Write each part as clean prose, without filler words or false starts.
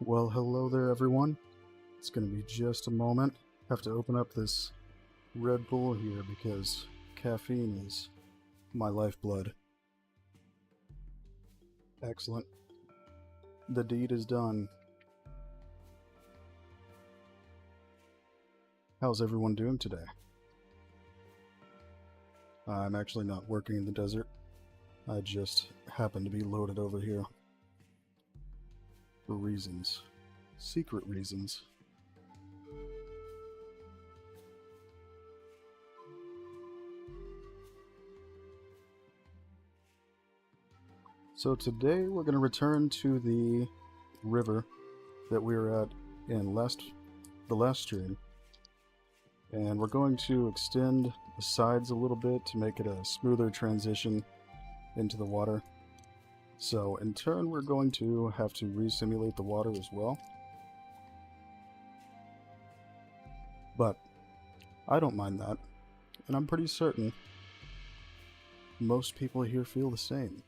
Well, hello there, everyone. It's going to be just a moment. I have to open up this Red Bull here because caffeine is my lifeblood. Excellent. The deed is done. How's everyone doing today? I'm actually not working in the desert. I just happen to be loaded over here. For reasons. Secret reasons. So today we're going to return to the river that we were at in the last stream. And we're going to extend the sides a little bit to make it a smoother transition into the water. So in turn we're going to have to re-simulate the water as well. But I don't mind that, and I'm pretty certain most people here feel the same.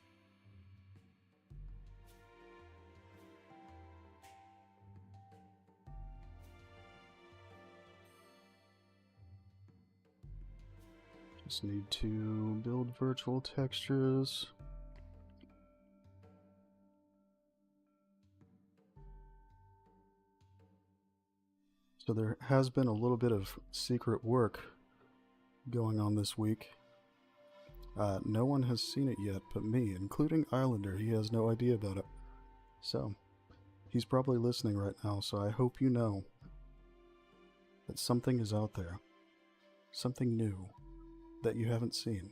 Just need to build virtual textures. So there has been a little bit of secret work going on this week. No one has seen it yet but me, including Islander. He has no idea about it. So, he's probably listening right now, so I hope you know that something is out there. Something new that you haven't seen.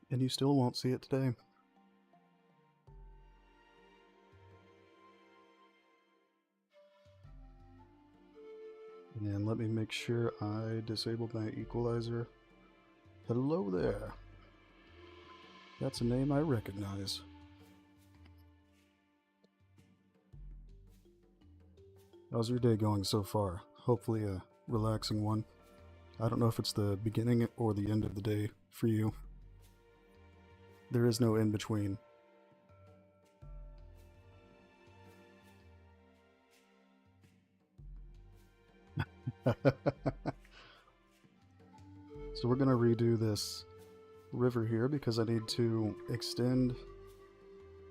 And you still won't see it today. And let me make sure I disabled my equalizer. Hello there. That's a name I recognize. How's your day going so far? Hopefully a relaxing one. I don't know if it's the beginning or the end of the day for you. There is no in between. So we're gonna redo this river here because I need to extend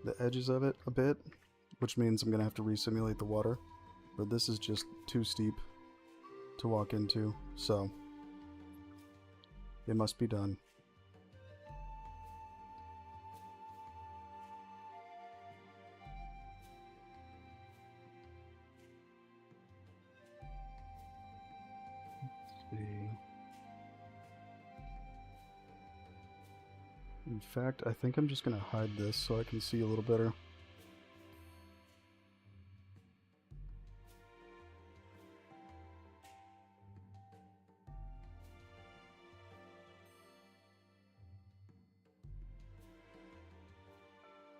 the edges of it a bit, which means I'm gonna have to re-simulate the water, but this is just too steep to walk into, so it must be done. In fact, I think I'm just going to hide this so I can see a little better.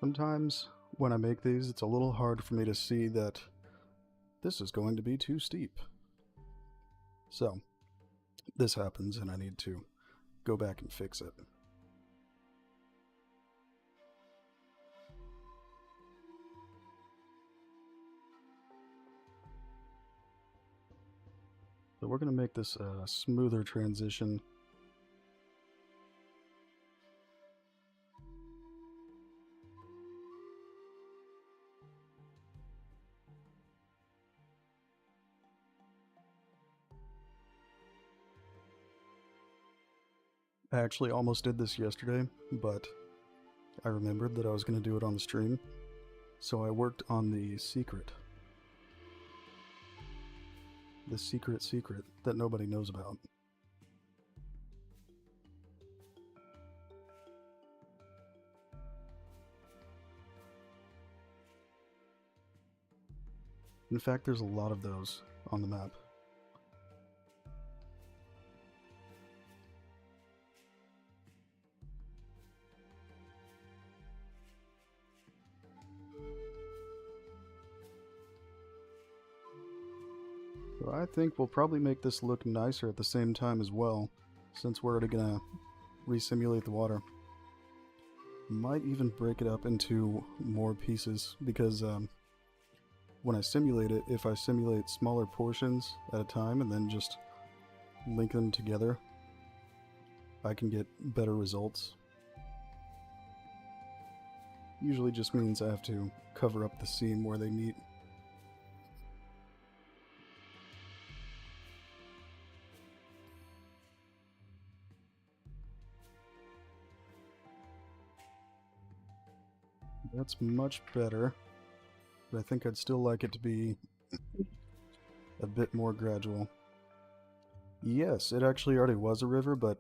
Sometimes when I make these, it's a little hard for me to see that this is going to be too steep. So, this happens and I need to go back and fix it. So we're going to make this a smoother transition. I actually almost did this yesterday, but I remembered that I was going to do it on the stream, so I worked on the secret. The secret that nobody knows about. In fact, there's a lot of those on the map. So I think we'll probably make this look nicer at the same time as well, since we're already gonna re-simulate the water. Might even break it up into more pieces, because when I simulate it, if I simulate smaller portions at a time and then just link them together, I can get better results. Usually just means I have to cover up the seam where they meet. That's much better, but I think I'd still like it to be a bit more gradual. Yes, it actually already was a river, but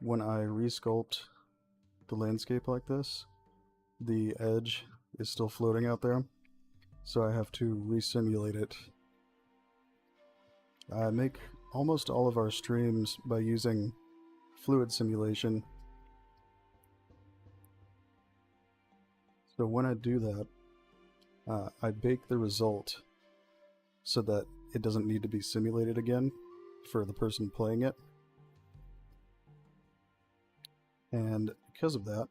when I resculpt the landscape like this, the edge is still floating out there, so I have to resimulate it. I make almost all of our streams by using fluid simulation. So when I do that, I bake the result so that it doesn't need to be simulated again for the person playing it. And because of that,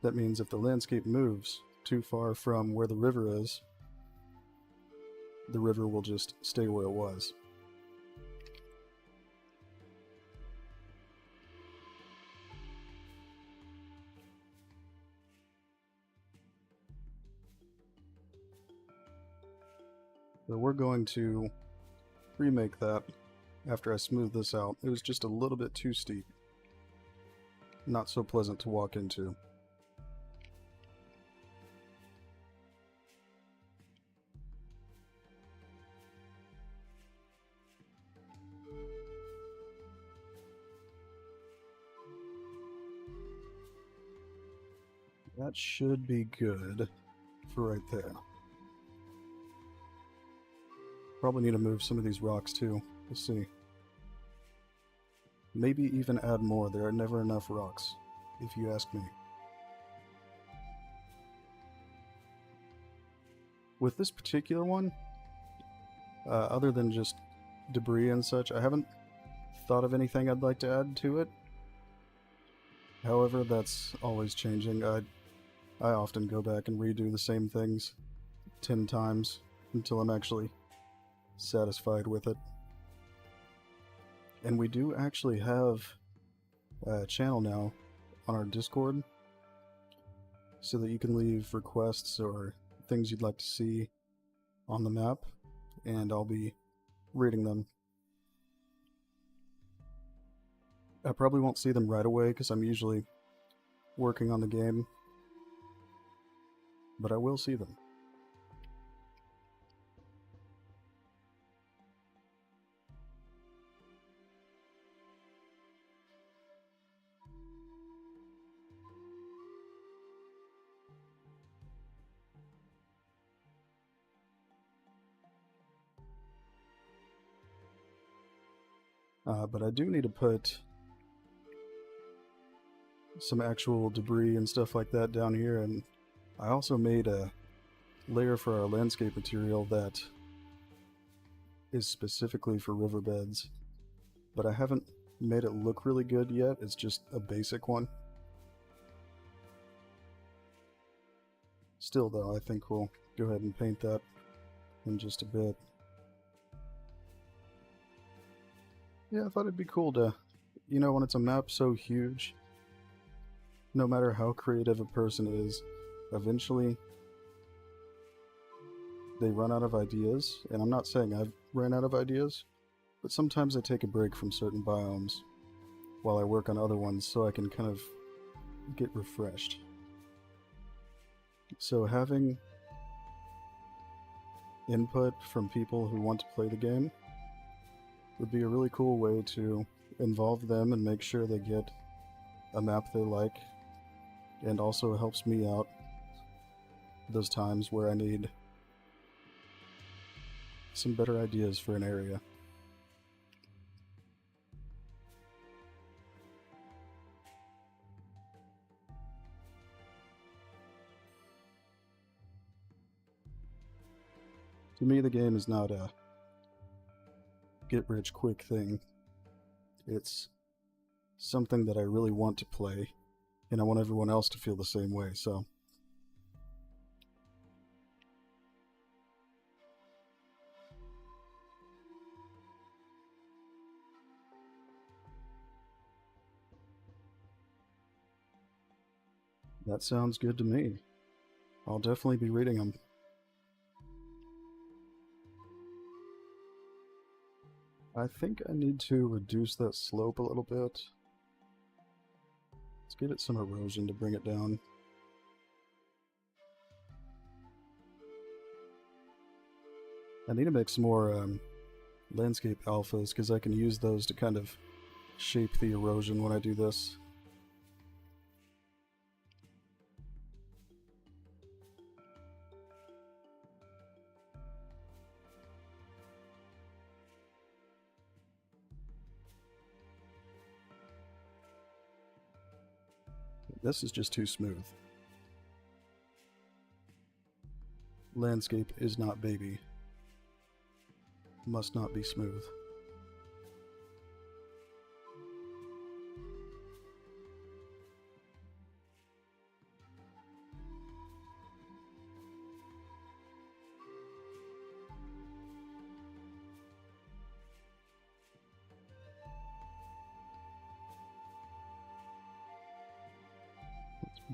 that means if the landscape moves too far from where the river is, the river will just stay where it was. So we're going to remake that after I smooth this out. It was just a little bit too steep. Not so pleasant to walk into. That should be good for right there. Probably need to move some of these rocks too. We'll see. Maybe even add more. There are never enough rocks, if you ask me. With this particular one, other than just debris and such, I haven't thought of anything I'd like to add to it. However, that's always changing. I often go back and redo the same things 10 times until I'm actually satisfied with it. And we do actually have a channel now on our Discord, so that you can leave requests or things you'd like to see on the map, and I'll be reading them. I probably won't see them right away because I'm usually working on the game, but I will see them. But I do need to put some actual debris and stuff like that down here, and I also made a layer for our landscape material that is specifically for riverbeds, but I haven't made it look really good yet. It's just a basic one. Still though, I think we'll go ahead and paint that in just a bit. Yeah, I thought it'd be cool to, when it's a map so huge, no matter how creative a person is, eventually they run out of ideas. And I'm not saying I've ran out of ideas, but sometimes I take a break from certain biomes while I work on other ones so I can kind of get refreshed. So having input from people who want to play the game would be a really cool way to involve them and make sure they get a map they like, and also helps me out those times where I need some better ideas for an area. To me, the game is not a get-rich-quick thing. It's something that I really want to play, and I want everyone else to feel the same way, so. That sounds good to me. I'll definitely be reading them. I think I need to reduce that slope a little bit. Let's give it some erosion to bring it down. I need to make some more landscape alphas because I can use those to kind of shape the erosion when I do this. This is just too smooth. Landscape is not baby. Must not be smooth.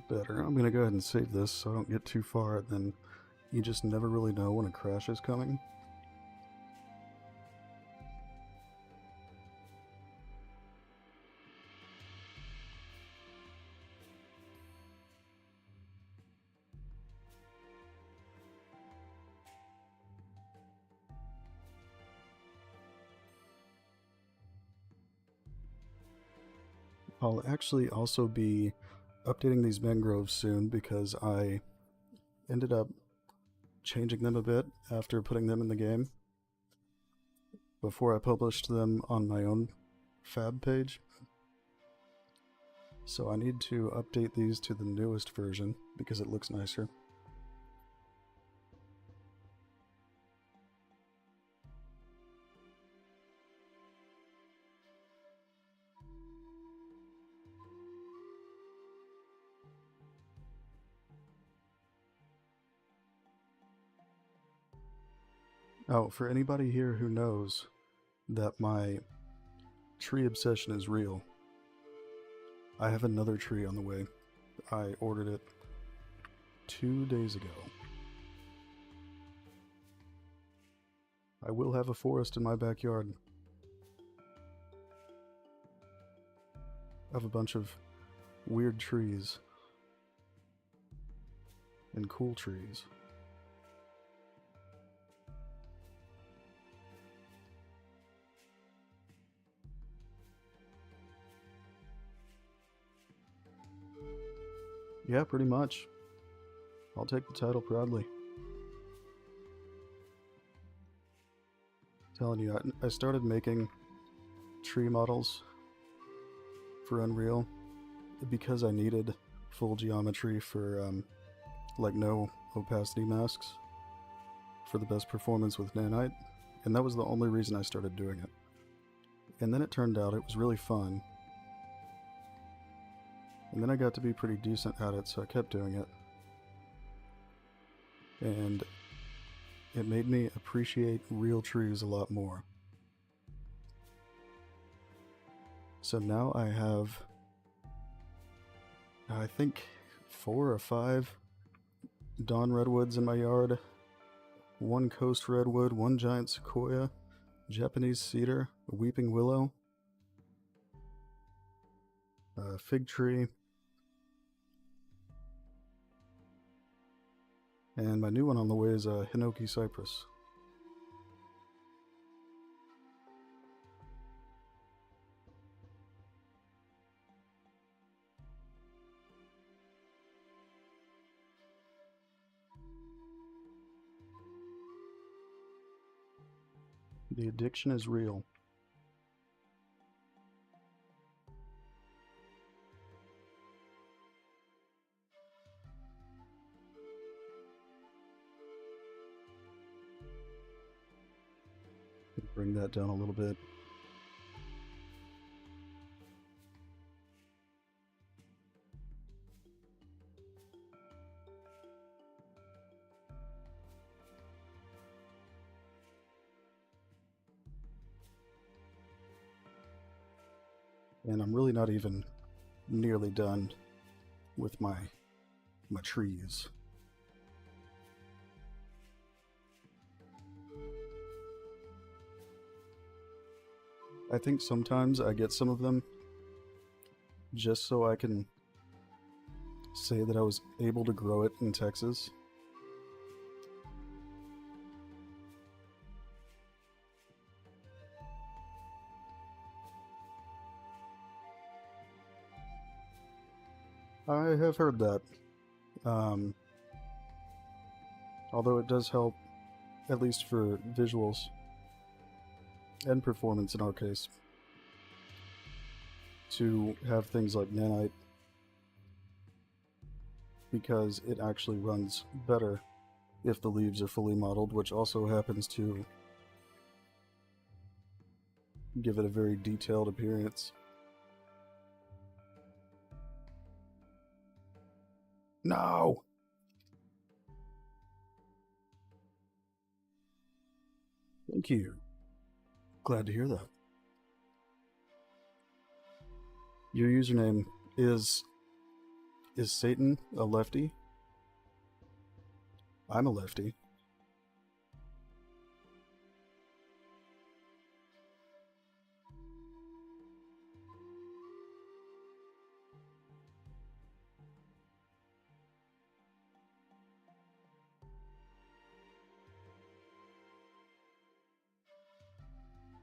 Better. I'm gonna go ahead and save this so I don't get too far, and then you just never really know when a crash is coming. I'll actually also be updating these mangroves soon because I ended up changing them a bit after putting them in the game before I published them on my own fab page. So I need to update these to the newest version because it looks nicer. Oh, for anybody here who knows that my tree obsession is real, I have another tree on the way. I ordered it 2 days ago. I will have a forest in my backyard of a bunch of weird trees and cool trees. Yeah, pretty much. I'll take the title proudly. Telling you, I started making tree models for Unreal because I needed full geometry for like no opacity masks for the best performance with nanite, and that was the only reason I started doing it. And then it turned out it was really fun, and then I got to be pretty decent at it, so I kept doing it, and it made me appreciate real trees a lot more. So now I have, I think, 4 or 5 dawn redwoods in my yard, 1 coast redwood, 1 giant sequoia, Japanese cedar, a weeping willow, a fig tree, and my new one on the way is a hinoki cypress. The addiction is real. Bring that down a little bit. And I'm really not even nearly done with my trees. I think sometimes I get some of them just so I can say that I was able to grow it in Texas. I have heard that. Um, although it does help, at least for visuals and performance in our case, to have things like nanite, because it actually runs better if the leaves are fully modeled, which also happens to give it a very detailed appearance. No! Thank you. Glad to hear that. Your username is Satan a lefty? I'm a lefty.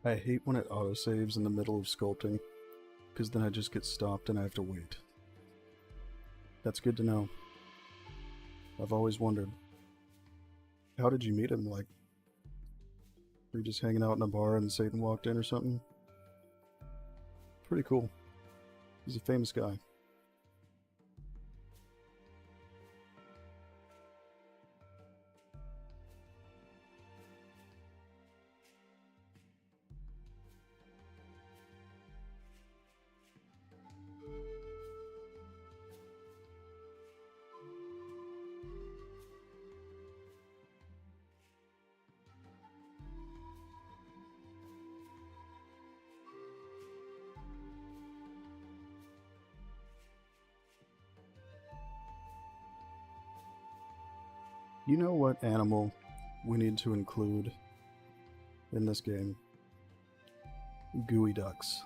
I hate when it autosaves in the middle of sculpting, because then I just get stopped and I have to wait. That's good to know. I've always wondered. How did you meet him? Like, were you just hanging out in a bar and Satan walked in or something? Pretty cool. He's a famous guy. You know what animal we need to include in this game? Gooey ducks.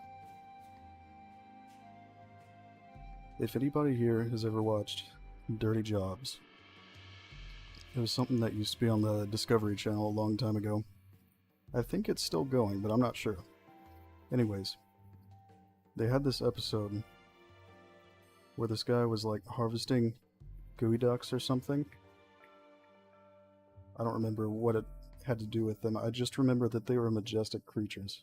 If anybody here has ever watched Dirty Jobs, it was something that used to be on the Discovery Channel a long time ago. I think it's still going, but I'm not sure. Anyways, they had this episode where this guy was like harvesting gooey ducks or something. I don't remember what it had to do with them. I just remember that they were majestic creatures.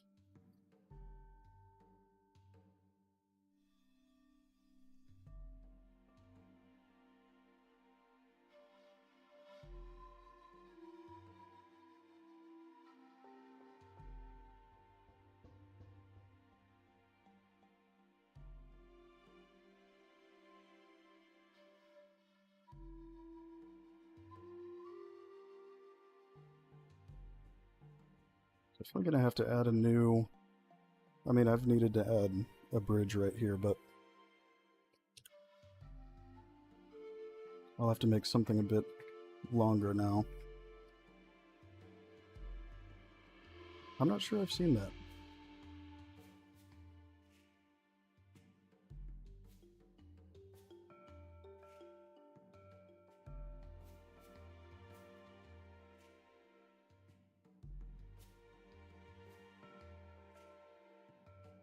Definitely gonna have to add a new... I mean, I've needed to add a bridge right here, but I'll have to make something a bit longer now. I'm not sure I've seen that.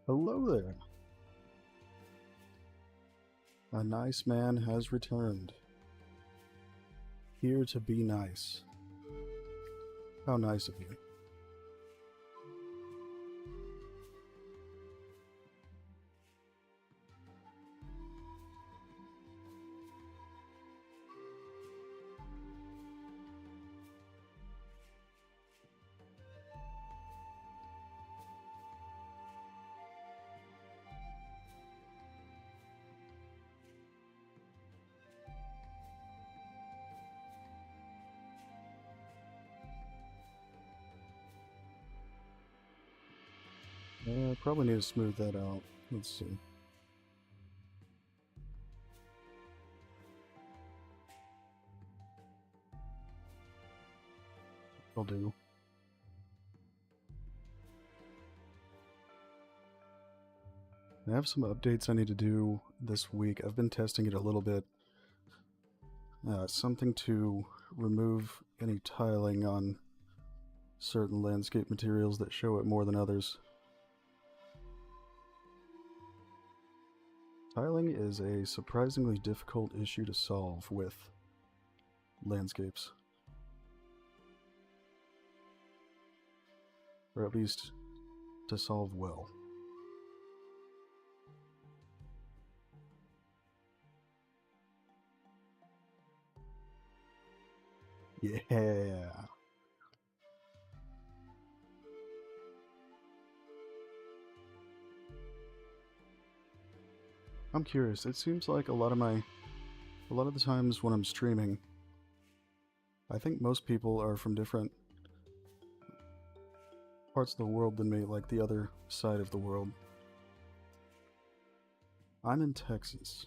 Hello there. A nice man has returned. Here to be nice. How nice of you. Probably need to smooth that out. Let's see. I'll do. I have some updates I need to do this week. I've been testing it a little bit. Something to remove any tiling on certain landscape materials that show it more than others. Tiling is a surprisingly difficult issue to solve with landscapes. Or at least to solve well. Yeah. I'm curious. It seems like a lot of the times when I'm streaming, I think most people are from different parts of the world than me, like the other side of the world. I'm in Texas.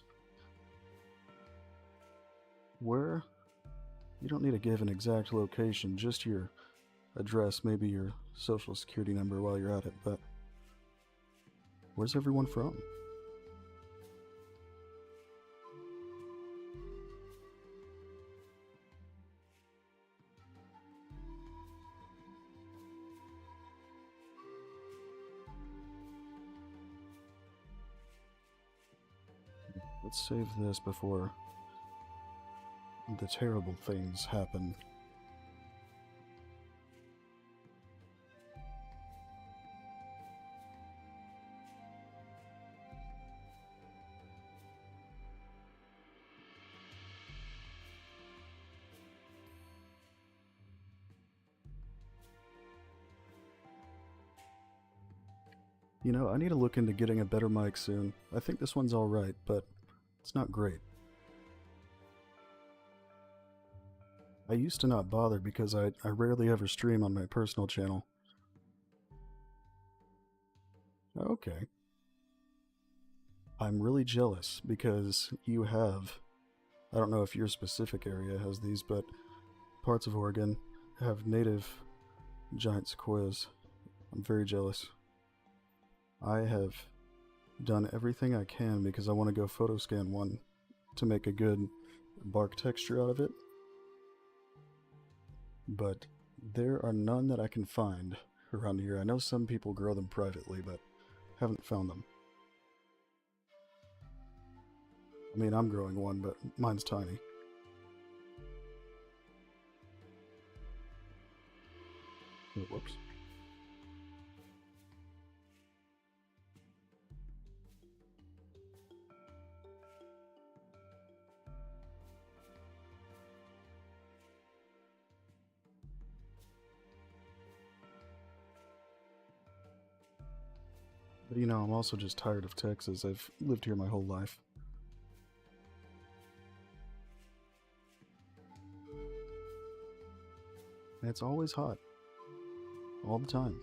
Where? You don't need to give an exact location, just your address, maybe your social security number while you're at it, but where's everyone from? Let's save this before the terrible things happen. You know, I need to look into getting a better mic soon. I think this one's alright, but it's not great. I used to not bother because I rarely ever stream on my personal channel. Okay. I'm really jealous because you have, I don't know if your specific area has these, but parts of Oregon have native giant sequoias. I'm very jealous. I have done everything I can because I want to go photo scan one to make a good bark texture out of it. But there are none that I can find around here. I know some people grow them privately, but haven't found them. I mean, I'm growing one, but mine's tiny. Oh, whoops. But you know, I'm also just tired of Texas. I've lived here my whole life. And it's always hot. All the time.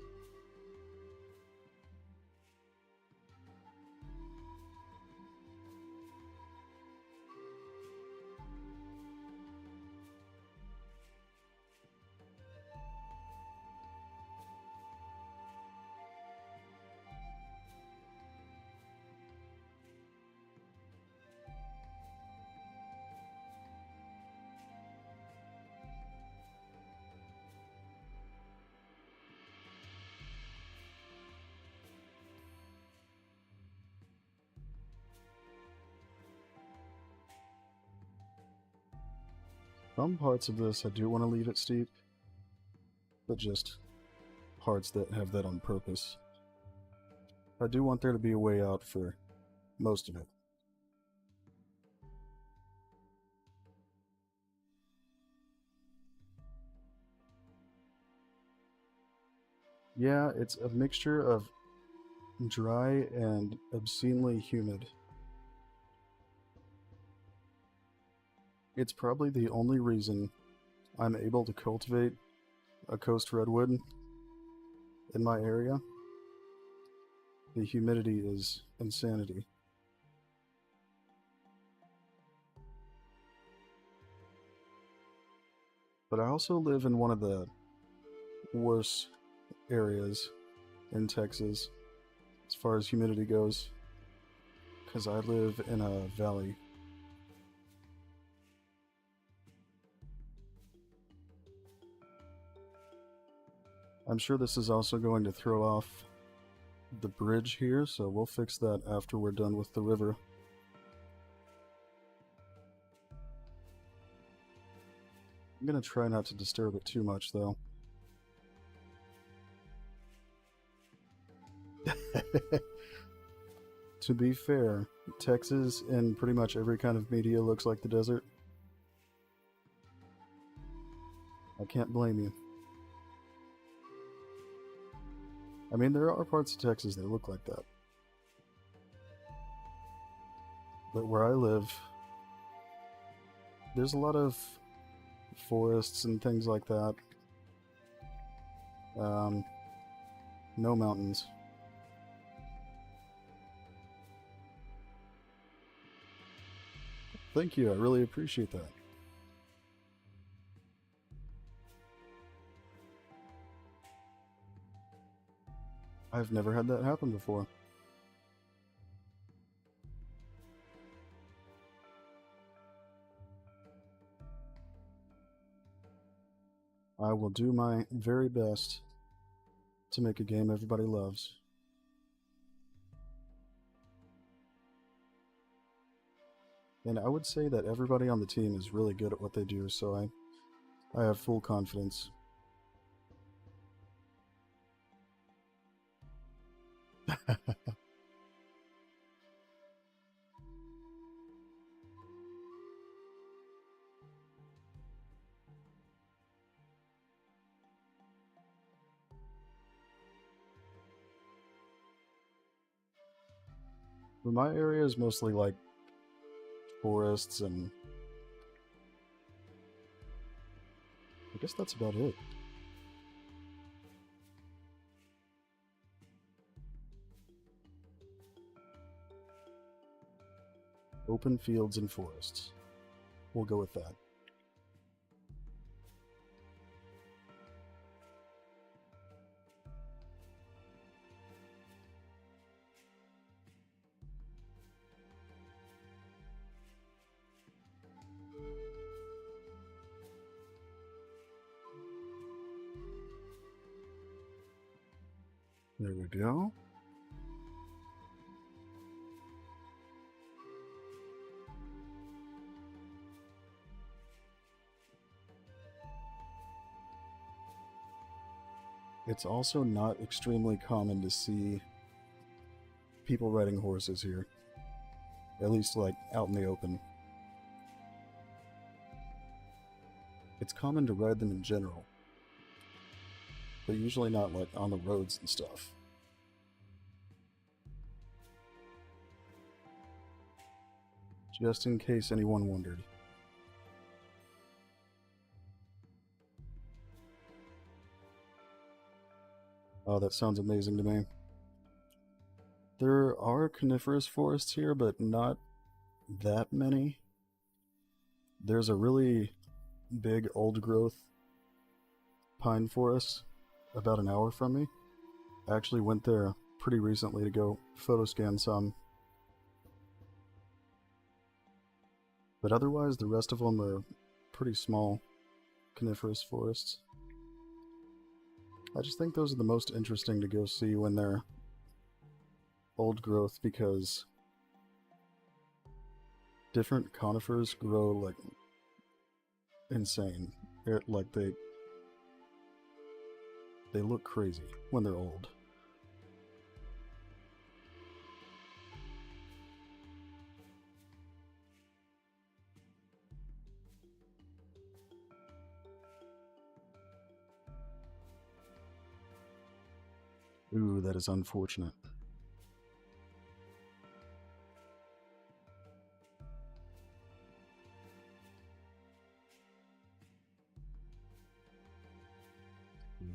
Some parts of this I do want to leave it steep, but just parts that have that on purpose. I do want there to be a way out for most of it. Yeah, it's a mixture of dry and obscenely humid. It's probably the only reason I'm able to cultivate a coast redwood in my area. The humidity is insanity. But I also live in one of the worse areas in Texas as far as humidity goes, because I live in a valley. I'm sure this is also going to throw off the bridge here, so we'll fix that after we're done with the river. I'm gonna try not to disturb it too much, though. To be fair, Texas in pretty much every kind of media looks like the desert. I can't blame you. I mean, there are parts of Texas that look like that. But where I live, there's a lot of forests and things like that. No mountains. Thank you, I really appreciate that. I've never had that happen before. I will do my very best to make a game everybody loves. And I would say that everybody on the team is really good at what they do, so I have full confidence. But my area is mostly like forests, and I guess that's about it. Open fields and forests. We'll go with that. There we go. It's also not extremely common to see people riding horses here. At least, like, out in the open. It's common to ride them in general, but usually not, like, on the roads and stuff. Just in case anyone wondered. Oh, that sounds amazing to me. There are coniferous forests here, but not that many. There's a really big old-growth pine forest about an hour from me. I actually went there pretty recently to go photoscan some. But otherwise, the rest of them are pretty small coniferous forests. I just think those are the most interesting to go see when they're old growth, because different conifers grow like insane. Like they look crazy when they're old. Ooh, that is unfortunate.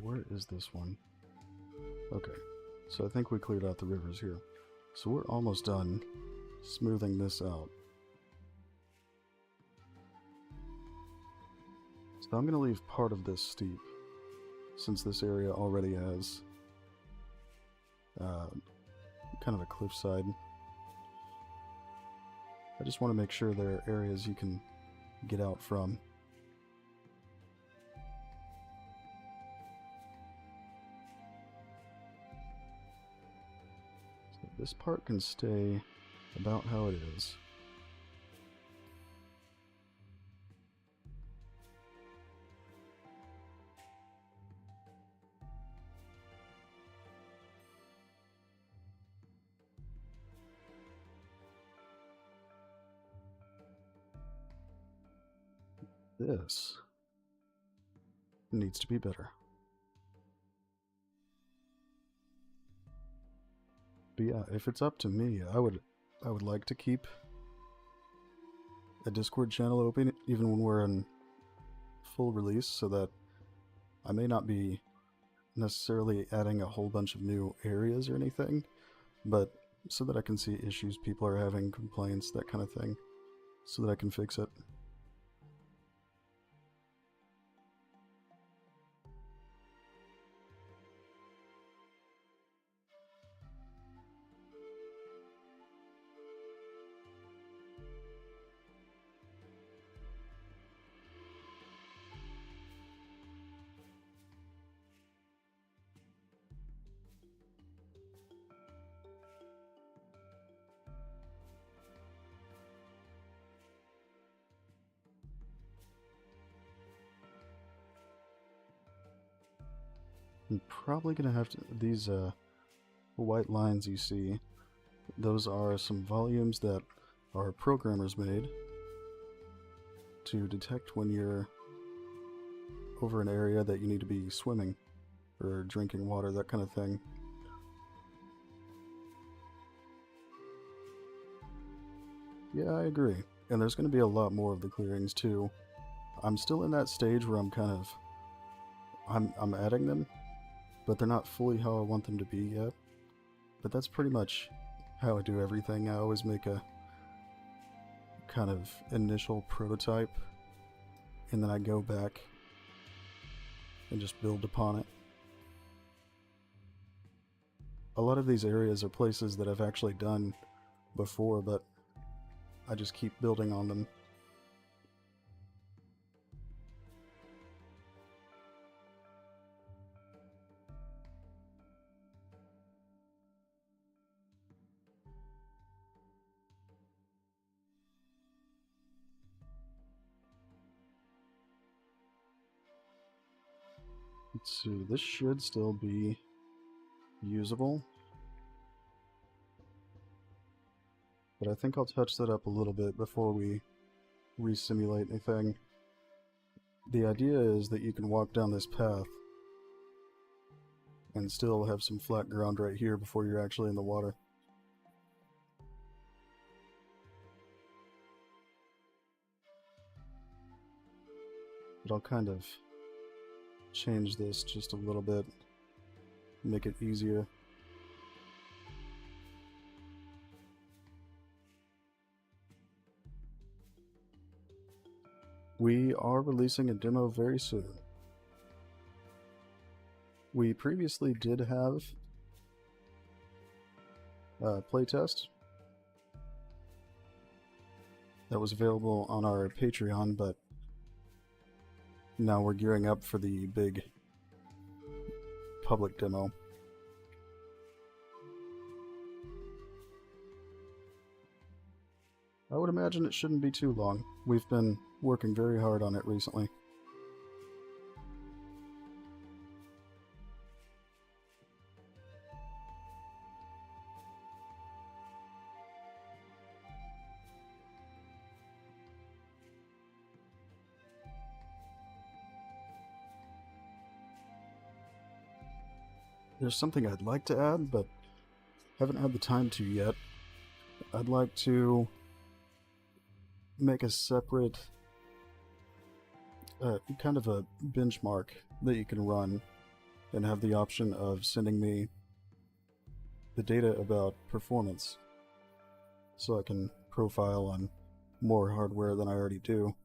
Where is this one? Okay, so I think we cleared out the rivers here. So we're almost done smoothing this out. So I'm going to leave part of this steep, since this area already has kind of a cliffside. I just want to make sure there are areas you can get out from. So this part can stay about how it is. This needs to be better. But yeah, if it's up to me, I would like to keep a Discord channel open even when we're in full release, so that I may not be necessarily adding a whole bunch of new areas or anything, but so that I can see issues people are having, complaints, that kind of thing, so that I can fix it. I'm probably gonna have to, these white lines you see, those are some volumes that our programmers made to detect when you're over an area that you need to be swimming or drinking water, that kind of thing. Yeah, I agree. And there's going to be a lot more of the clearings too. I'm still in that stage where I'm kind of, I'm adding them, but they're not fully how I want them to be yet. But that's pretty much how I do everything. I always make a kind of initial prototype, and then I go back and just build upon it. A lot of these areas are places that I've actually done before, but I just keep building on them. Let's see, this should still be usable, but I think I'll touch that up a little bit before we re-simulate anything. The idea is that you can walk down this path and still have some flat ground right here before you're actually in the water. But I'll kind of change this just a little bit, make it easier. We are releasing a demo very soon. We previously did have a playtest that was available on our Patreon, but now we're gearing up for the big public demo. I would imagine it shouldn't be too long. We've been working very hard on it recently. There's something I'd like to add, but haven't had the time to yet. I'd like to make a separate kind of a benchmark that you can run and have the option of sending me the data about performance so I can profile on more hardware than I already do,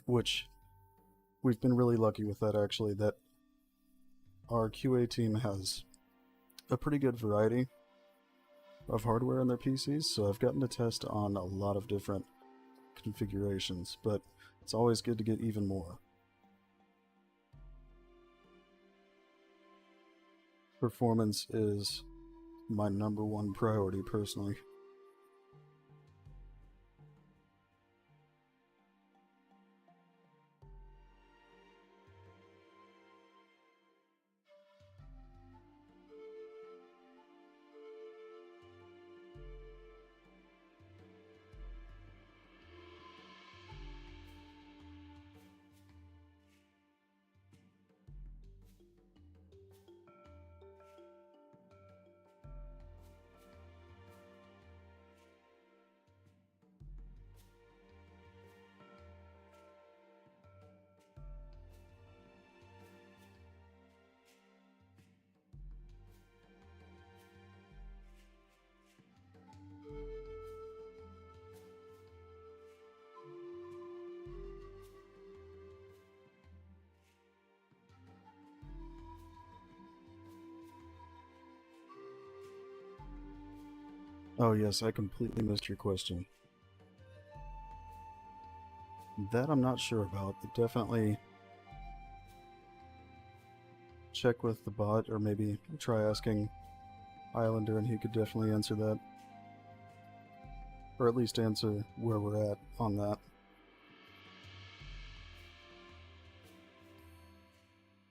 which we've been really lucky with that, actually, that our QA team has a pretty good variety of hardware in their PCs, so I've gotten to test on a lot of different configurations, but it's always good to get even more. Performance is my #1 priority, personally. Oh yes, I completely missed your question. That I'm not sure about, but definitely check with the bot, or maybe try asking Islander and he could definitely answer that. Or at least answer where we're at on that.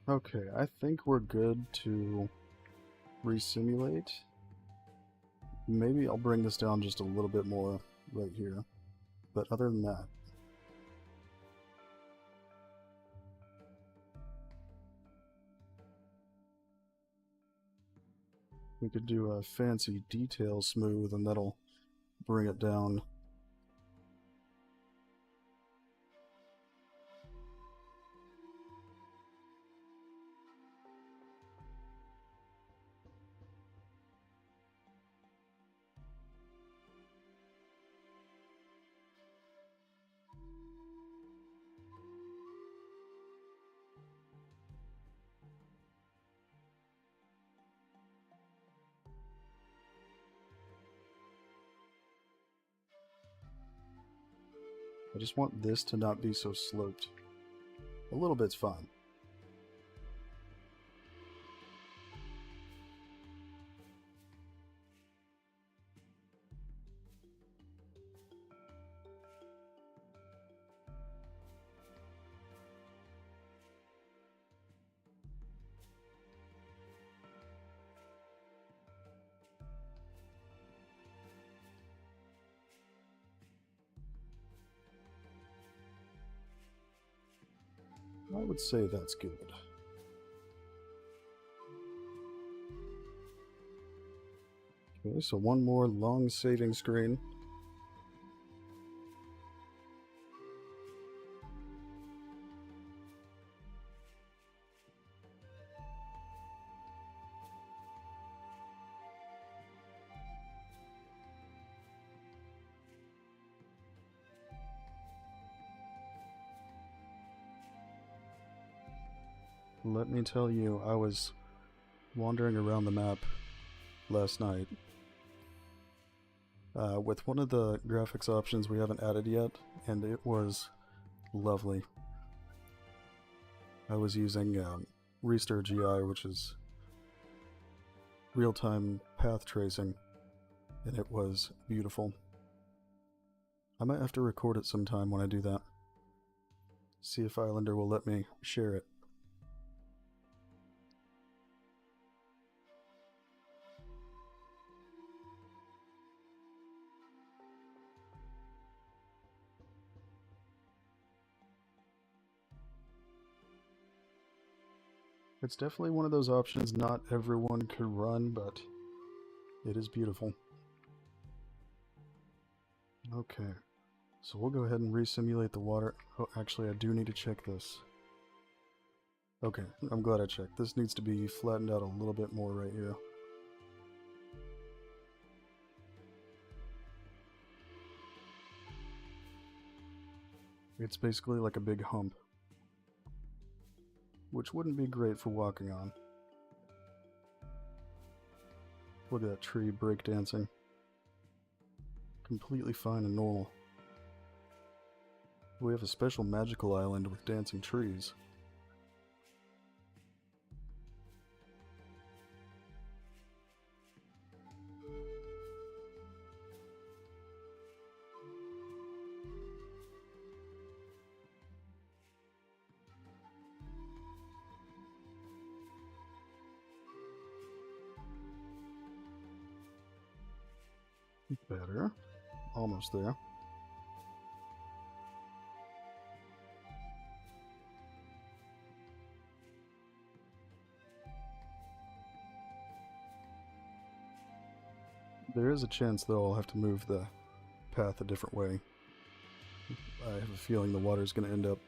Okay, I think we're good to resimulate. Maybe I'll bring this down just a little bit more right here. But other than that, we could do a fancy detail smooth, and that'll bring it down. I just want this to not be so sloped. A little bit's fine. I would say that's good. Okay, so one more long saving screen. Let me tell you, I was wandering around the map last night with one of the graphics options we haven't added yet, and it was lovely. I was using Restir GI, which is real-time path tracing, and it was beautiful. I might have to record it sometime when I do that. See if Islander will let me share it. It's definitely one of those options not everyone could run, but it is beautiful. Okay, so we'll go ahead and resimulate the water. Oh, actually, I do need to check this. Okay, I'm glad I checked. This needs to be flattened out a little bit more right here. It's basically like a big hump. which wouldn't be great for walking on. Look at that tree breakdancing. Completely fine and normal. We have a special magical island with dancing trees. Better. Almost there. There is a chance, though, I'll have to move the path a different way. I have a feeling the water's going to end up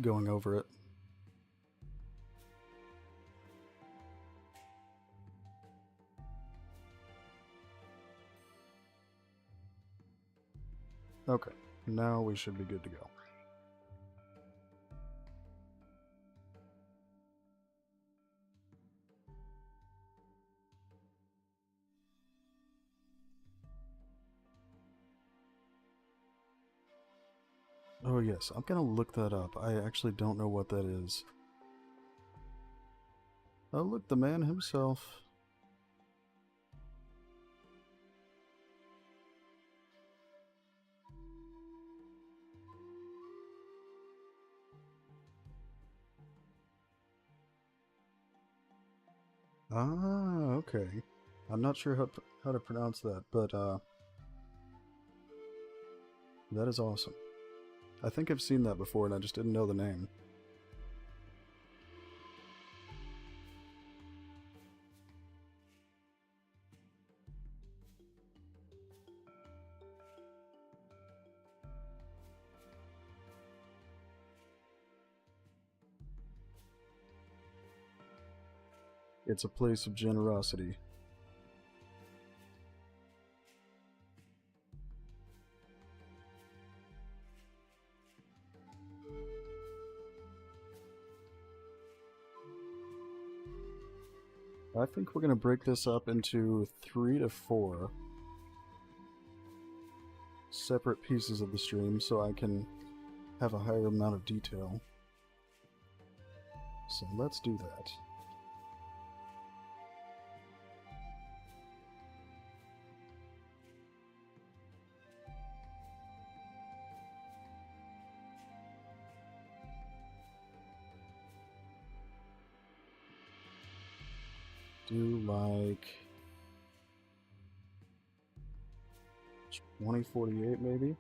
going over it. Okay, now we should be good to go. Oh yes, I'm gonna look that up. I actually don't know what that is. Oh look, the man himself. Ah, okay. I'm not sure how to pronounce that, but that is awesome. I think I've seen that before and I just didn't know the name. It's a place of generosity. I think we're going to break this up into 3 to 4 separate pieces of the stream so I can have a higher amount of detail. So let's do that. Do like 2048 maybe?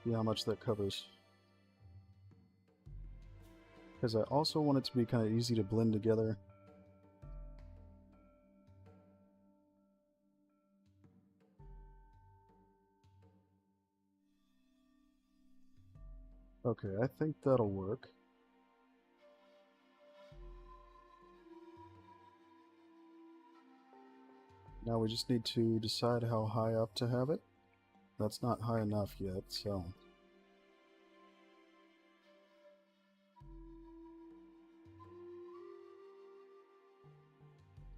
See how much that covers. Because I also want it to be kind of easy to blend together. Okay, I think that'll work. Now we just need to decide how high up to have it. That's not high enough yet, so...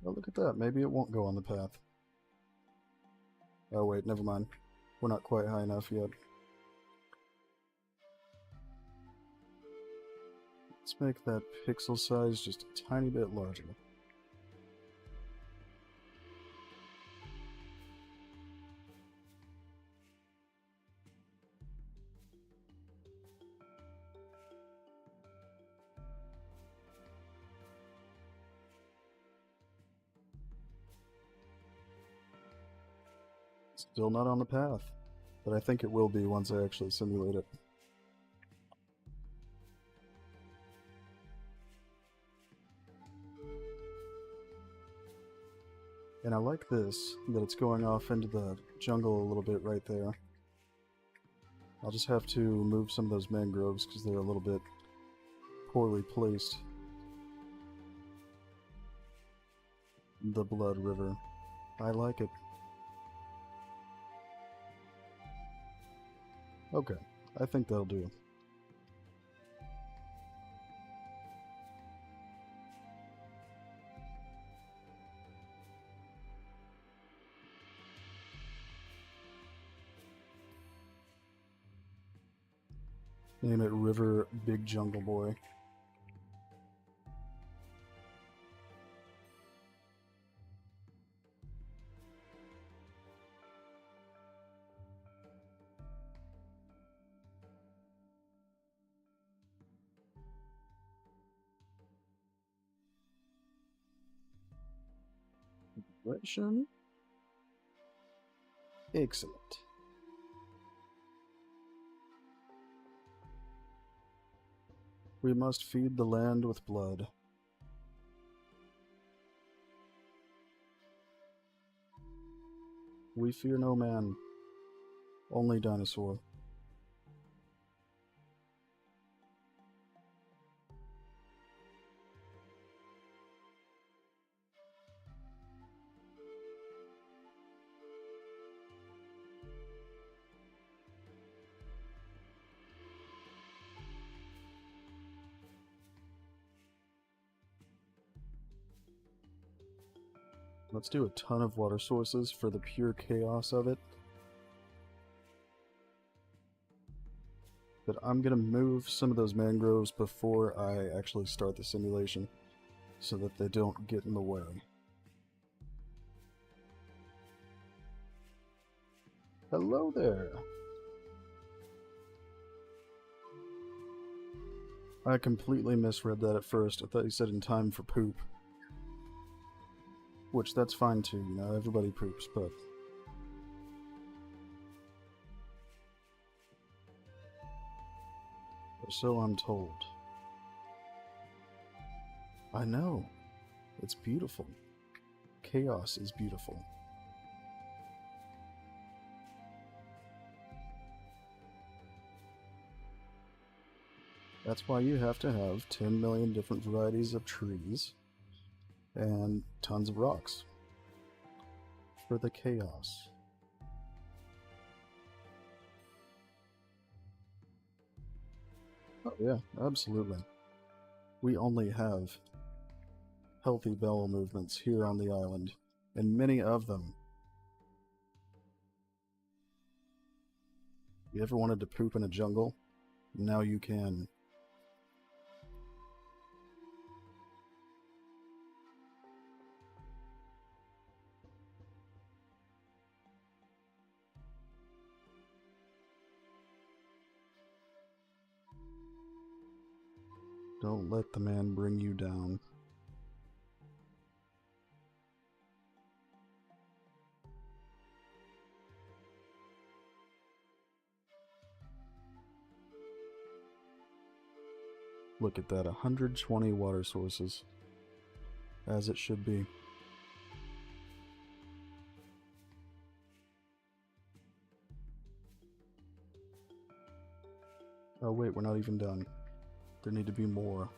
Oh, look at that. Maybe it won't go on the path. Oh wait, never mind. We're not quite high enough yet. Let's make that pixel size just a tiny bit larger. Still not on the path, but I think it will be once I actually simulate it. And I like this, that it's going off into the jungle a little bit right there. I'll just have to move some of those mangroves because they're a little bit poorly placed. The Blood River. I like it. Okay, I think that'll do. Name it River Big Jungle Boy. Erosion. Excellent. We must feed the land with blood. We fear no man, only dinosaur. Let's do a ton of water sources for the pure chaos of it. But I'm going to move some of those mangroves before I actually start the simulation, so that they don't get in the way. Hello there! I completely misread that at first. I thought you said in time for poop. Which, that's fine too, you know, everybody poops, but... Or so I'm told. I know. It's beautiful. Chaos is beautiful. That's why you have to have 10 million different varieties of trees and tons of rocks for the chaos. Oh yeah, absolutely. We only have healthy bowel movements here on the island, and many of them. You ever wanted to poop in a jungle? Now you can. Don't let the man bring you down. Look at that, 120 water sources. As it should be. Oh wait, we're not even done. There need to be more.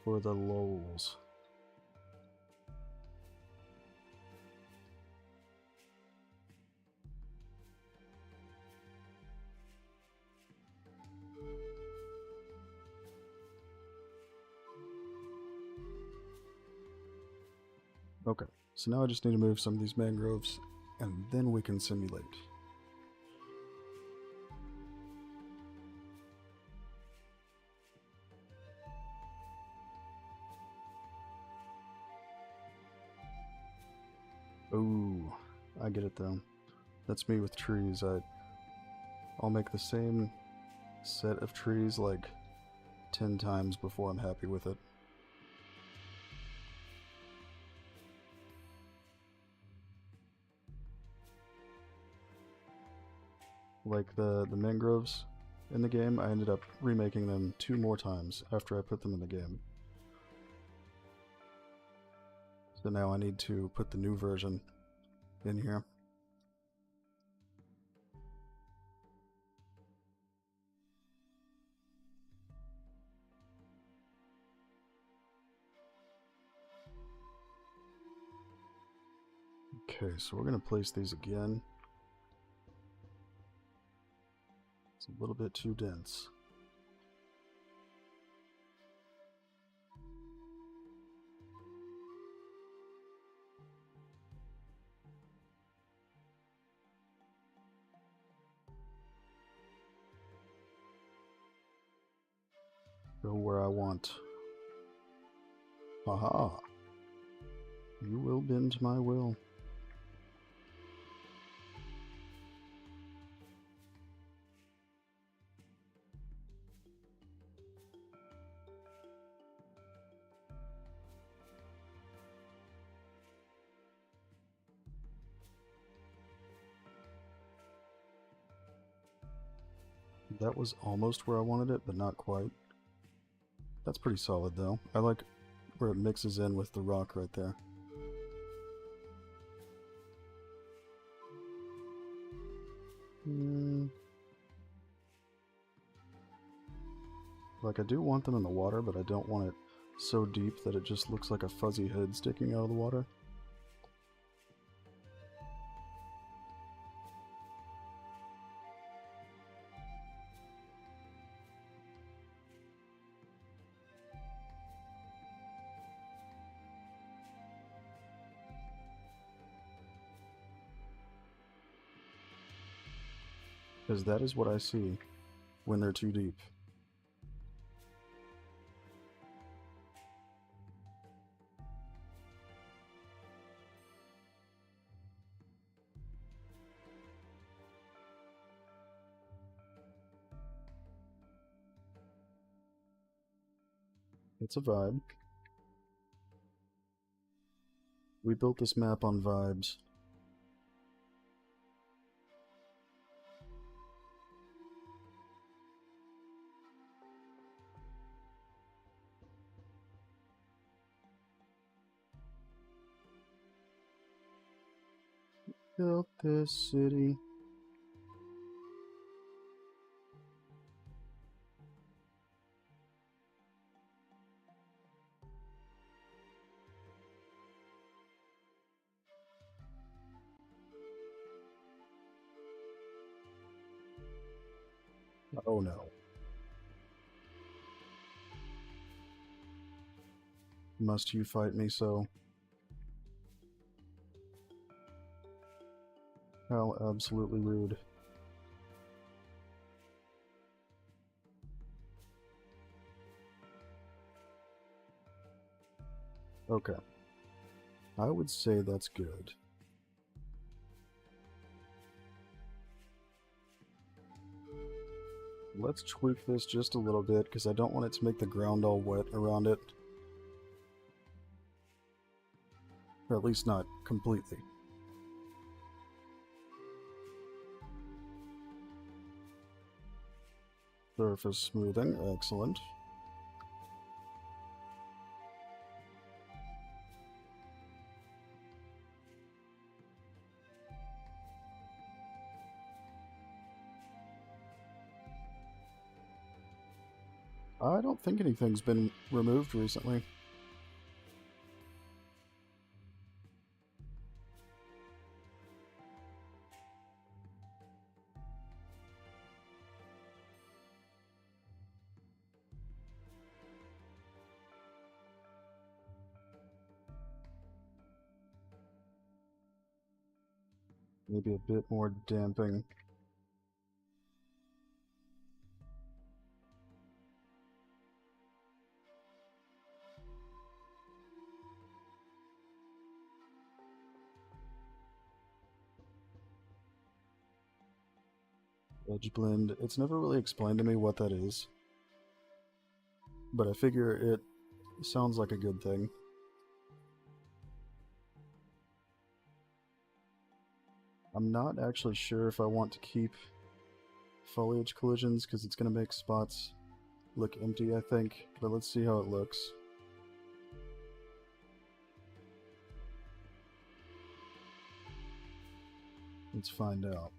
For the lols. Okay, so now I just need to move some of these mangroves, and then we can simulate. Ooh, I get it though. That's me with trees. I'll make the same set of trees like 10 times before I'm happy with it. Like the mangroves in the game, I ended up remaking them 2 more times after I put them in the game. So now I need to put the new version in here. Okay, so we're going to place these again. It's a little bit too dense. Go where I want. Haha. You will bend my will. That was almost where I wanted it, but not quite. That's pretty solid, though. I like where it mixes in with the rock right there. Like, I do want them in the water, but I don't want it so deep that it just looks like a fuzzy head sticking out of the water. Because that is what I see when they're too deep. It's a vibe. We built this map on vibes. Built this city. Oh no. Must you fight me so? How absolutely rude. Okay. I would say that's good. Let's tweak this just a little bit, because I don't want it to make the ground all wet around it. Or at least not completely. Surface smoothing, excellent. I don't think anything's been removed recently. Maybe a bit more damping. Edge blend. It's never really explained to me what that is, but I figure it sounds like a good thing. I'm not actually sure if I want to keep foliage collisions because it's going to make spots look empty, I think, but let's see how it looks. Let's find out.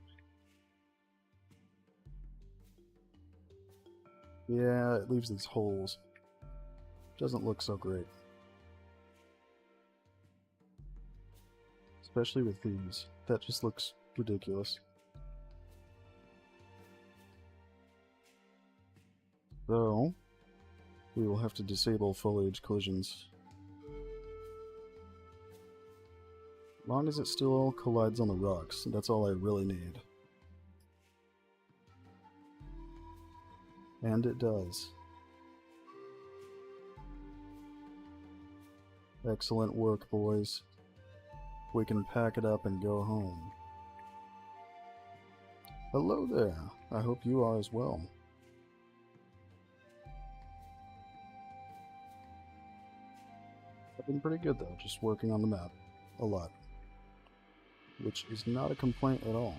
Yeah, it leaves these holes. Doesn't look so great. Especially with these. That just looks ridiculous. So, we will have to disable foliage collisions. As long as it still collides on the rocks, that's all I really need. And it does. Excellent work, boys. We can pack it up and go home. Hello there. I hope you are as well. I've been pretty good though, just working on the map. A lot. Which is not a complaint at all.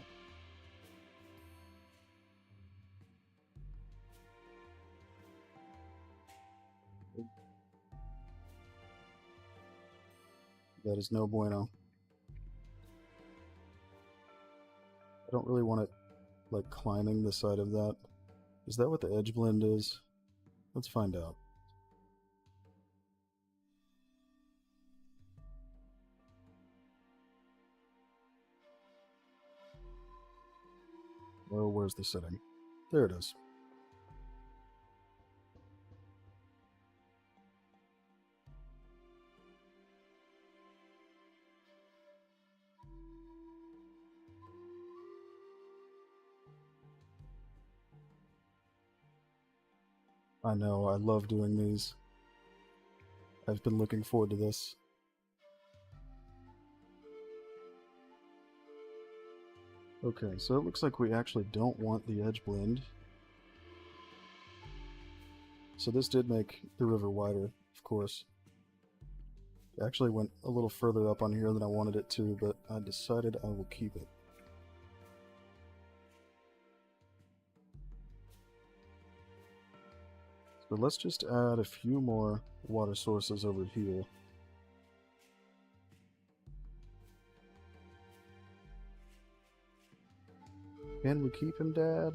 That is no bueno. I don't really want it, like, climbing the side of that. Is that what the edge blend is? Let's find out. Oh, where's the setting? There it is. I know, I love doing these. I've been looking forward to this. Okay, so it looks like we actually don't want the edge blend. So this did make the river wider, of course. It actually went a little further up on here than I wanted it to, but I decided I will keep it. So let's just add a few more water sources over here. Can we keep him, Dad?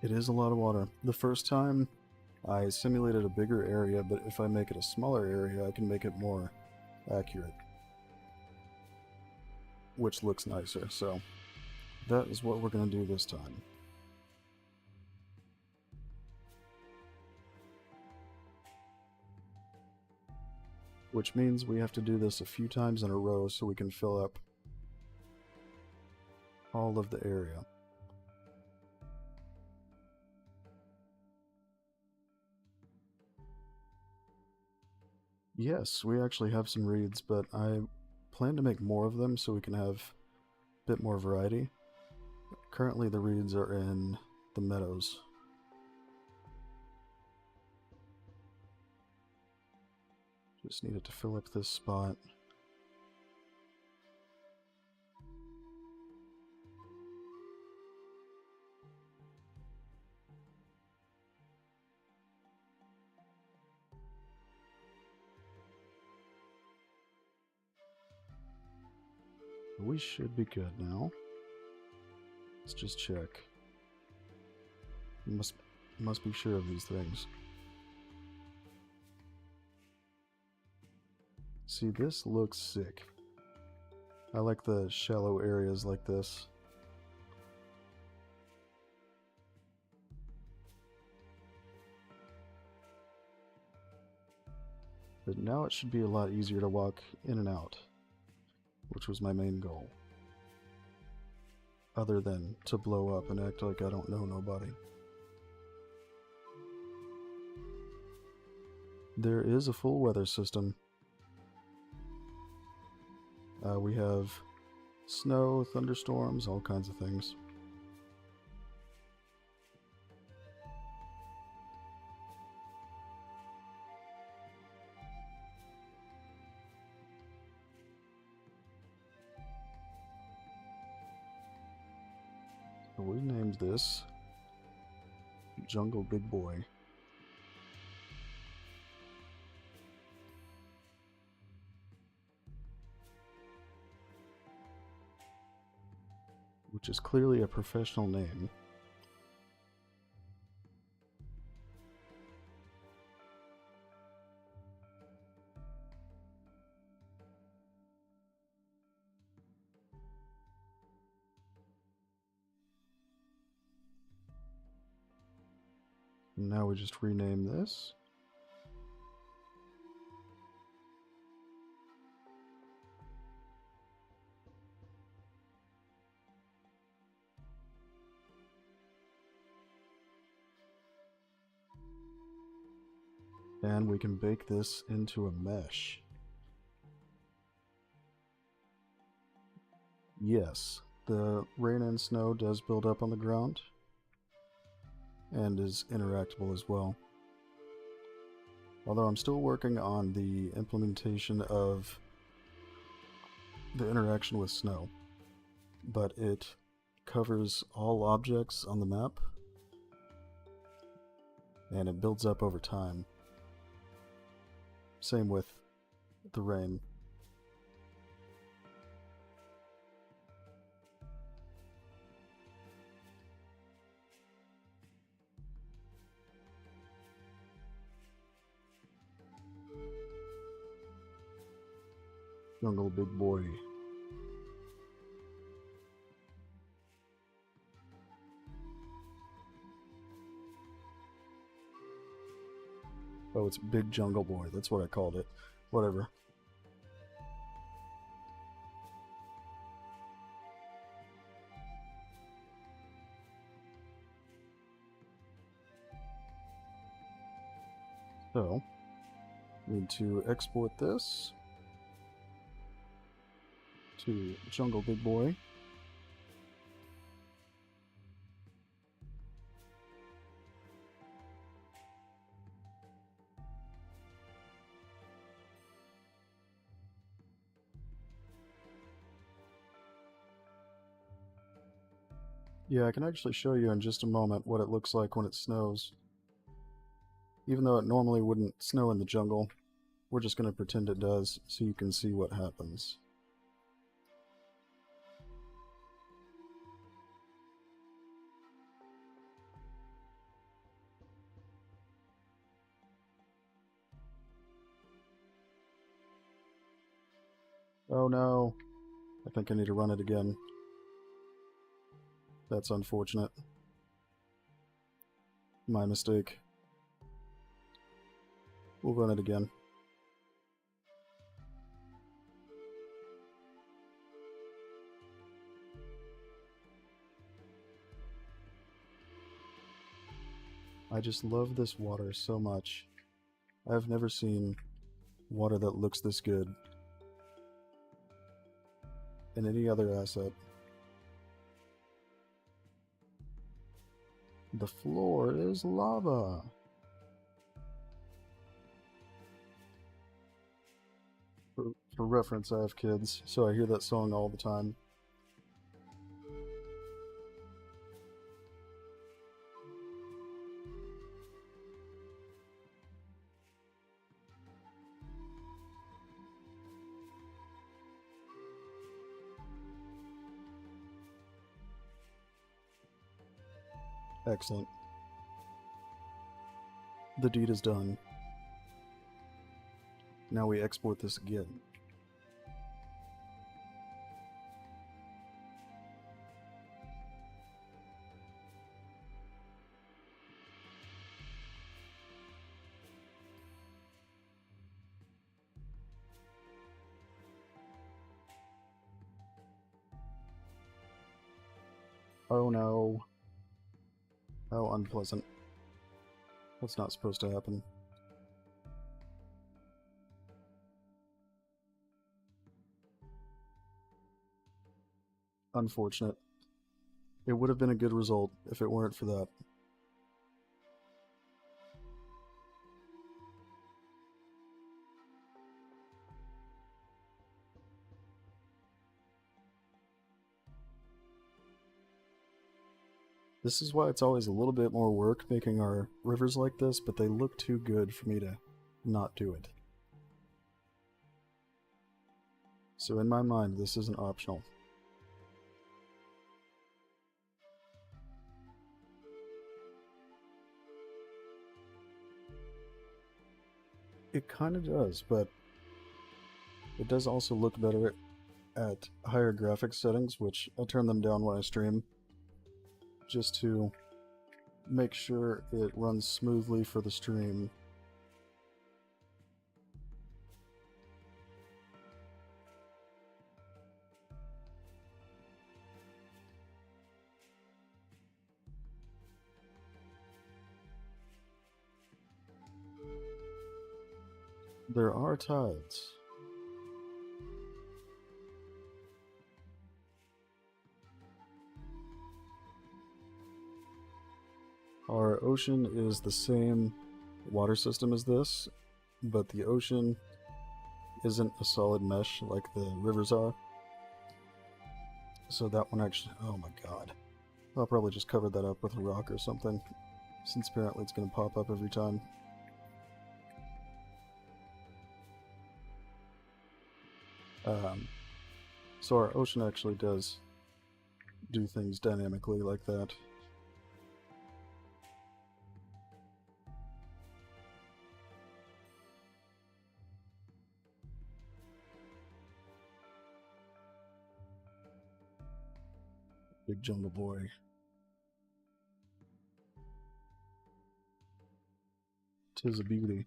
It is a lot of water. The first time I simulated a bigger area, but if I make it a smaller area, I can make it more accurate, which looks nicer, so that is what we're going to do this time. Which means we have to do this a few times in a row so we can fill up all of the area. Yes, we actually have some reeds, but I plan to make more of them so we can have a bit more variety. Currently the reeds are in the meadows. Just needed to fill up this spot. We should be good now. Let's just check. Must be sure of these things. See, this looks sick. I like the shallow areas like this. But now it should be a lot easier to walk in and out, which was my main goal. Other than to blow up and act like I don't know nobody. There is a full weather system. We have snow, thunderstorms, all kinds of things. So we named this Jungle Big Boy. Which is clearly a professional name. And now we just rename this. And we can bake this into a mesh. Yes, the rain and snow does build up on the ground and is interactable as well. Although I'm still working on the implementation of the interaction with snow, but it covers all objects on the map and it builds up over time. Same with the rain. Jungle big boy. Oh, it's Big Jungle Boy. That's what I called it. Whatever. So, need to export this to Jungle Big Boy. Yeah, I can actually show you in just a moment what it looks like when it snows. Even though it normally wouldn't snow in the jungle, we're just going to pretend it does so you can see what happens. Oh no, I think I need to run it again. That's unfortunate. My mistake. We'll run it again. I just love this water so much. I've never seen water that looks this good in any other asset. The floor is lava. For reference, I have kids, so I hear that song all the time. Excellent. The deed is done. Now we export this again. Oh no. How unpleasant. That's not supposed to happen. Unfortunate. It would have been a good result if it weren't for that. This is why it's always a little bit more work making our rivers like this, but they look too good for me to not do it. So in my mind, this isn't optional. It kind of does, but it does also look better at higher graphics settings, which I turn them down when I stream, just to make sure it runs smoothly for the stream. There are tides. Our ocean is the same water system as this, but the ocean isn't a solid mesh like the rivers are. So that one actually, oh my god. I'll probably just cover that up with a rock or something, since apparently it's going to pop up every time. So our ocean actually does do things dynamically like that. Big jungle boy. Tis a beauty.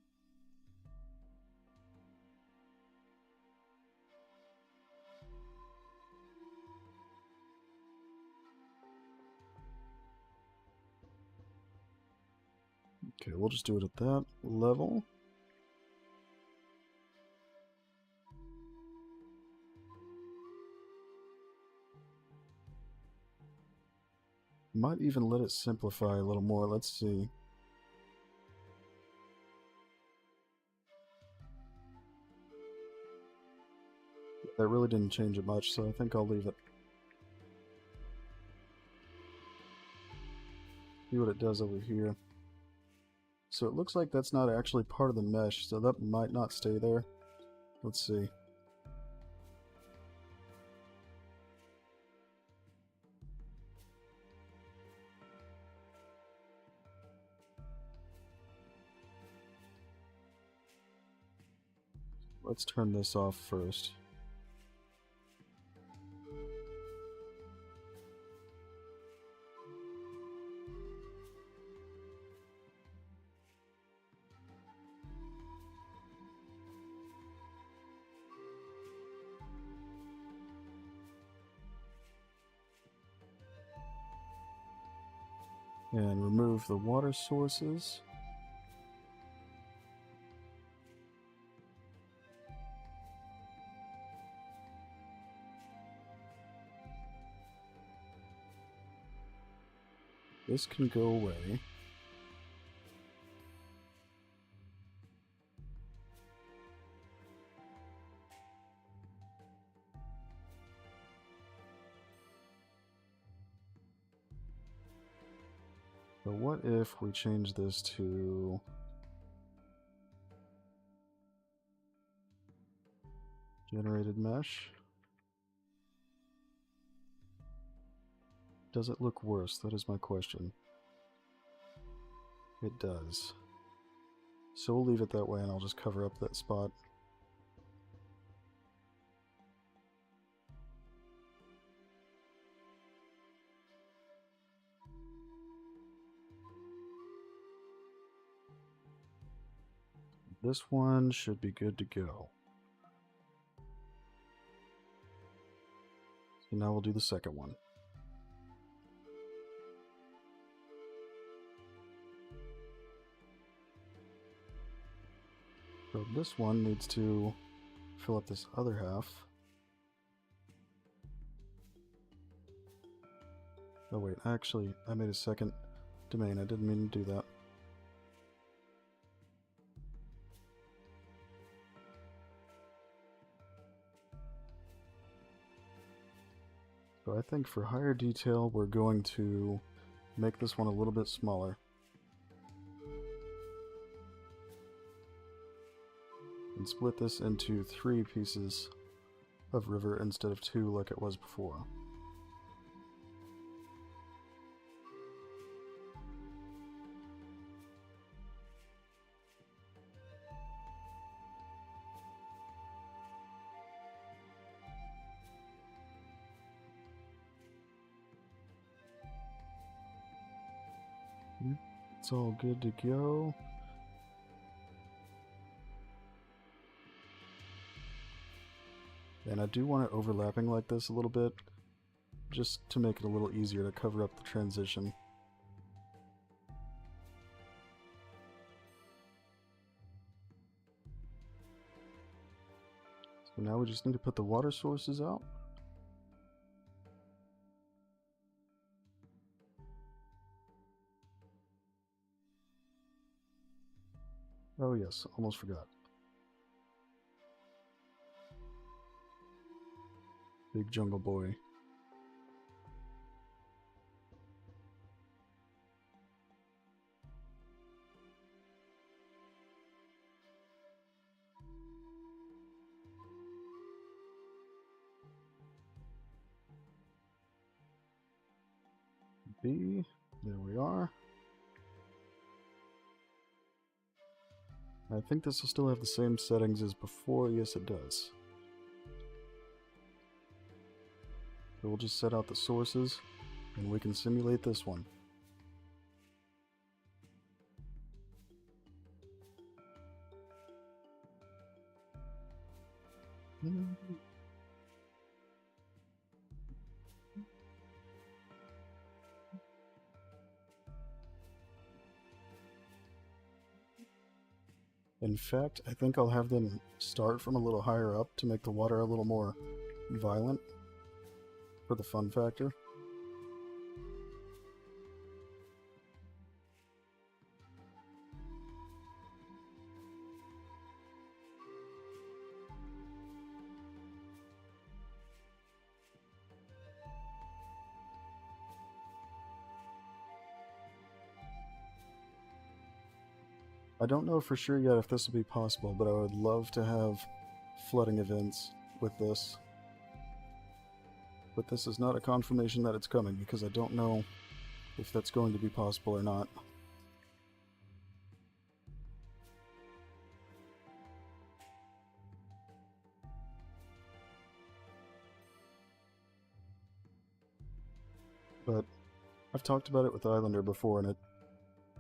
Okay, we'll just do it at that level. Might even let it simplify a little more. Let's see. That really didn't change it much, so I think I'll leave it. See what it does over here. So it looks like that's not actually part of the mesh, so that might not stay there. Let's see. Let's turn this off first. And remove the water sources. This can go away. But what if we change this to generated mesh? Does it look worse? That is my question. It does. So we'll leave it that way and I'll just cover up that spot. This one should be good to go. So now we'll do the second one. So this one needs to fill up this other half. Oh wait, actually, I made a second domain. I didn't mean to do that. So I think for higher detail, we're going to make this one a little bit smaller. And split this into 3 pieces of river instead of 2 like it was before. It's all good to go. And I do want it overlapping like this a little bit, just to make it a little easier to cover up the transition. So now we just need to put the water sources out. Oh yes, almost forgot. Big jungle boy. B, there we are. I think this will still have the same settings as before. Yes, it does. So we'll just set out the sources, and we can simulate this one. In fact, I think I'll have them start from a little higher up to make the water a little more violent for the fun factor. I don't know for sure yet if this will be possible, but I would love to have flooding events with this. But this is not a confirmation that it's coming, because I don't know if that's going to be possible or not. But I've talked about it with Islander before, and it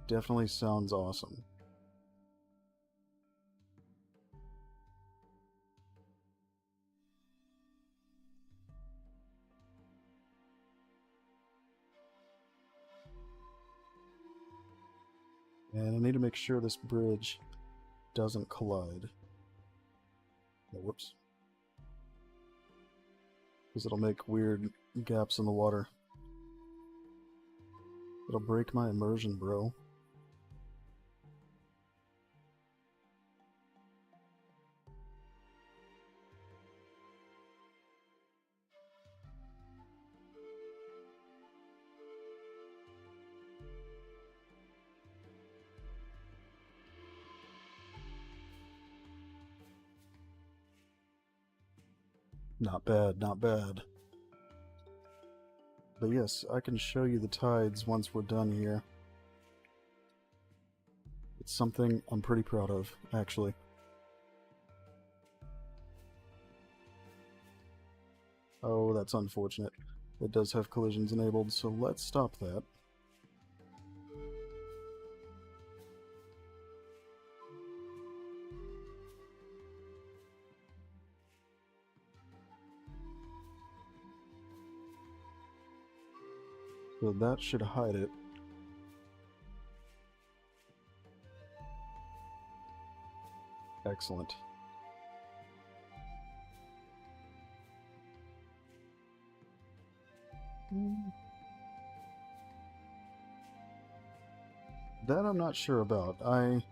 definitely sounds awesome. And I need to make sure this bridge doesn't collide. Oh, whoops. Because it'll make weird gaps in the water. It'll break my immersion, bro. Not bad, not bad. But yes, I can show you the tides once we're done here. It's something I'm pretty proud of, actually. Oh, that's unfortunate. It does have collisions enabled, so let's stop that. So that should hide it. Excellent. That I'm not sure about. I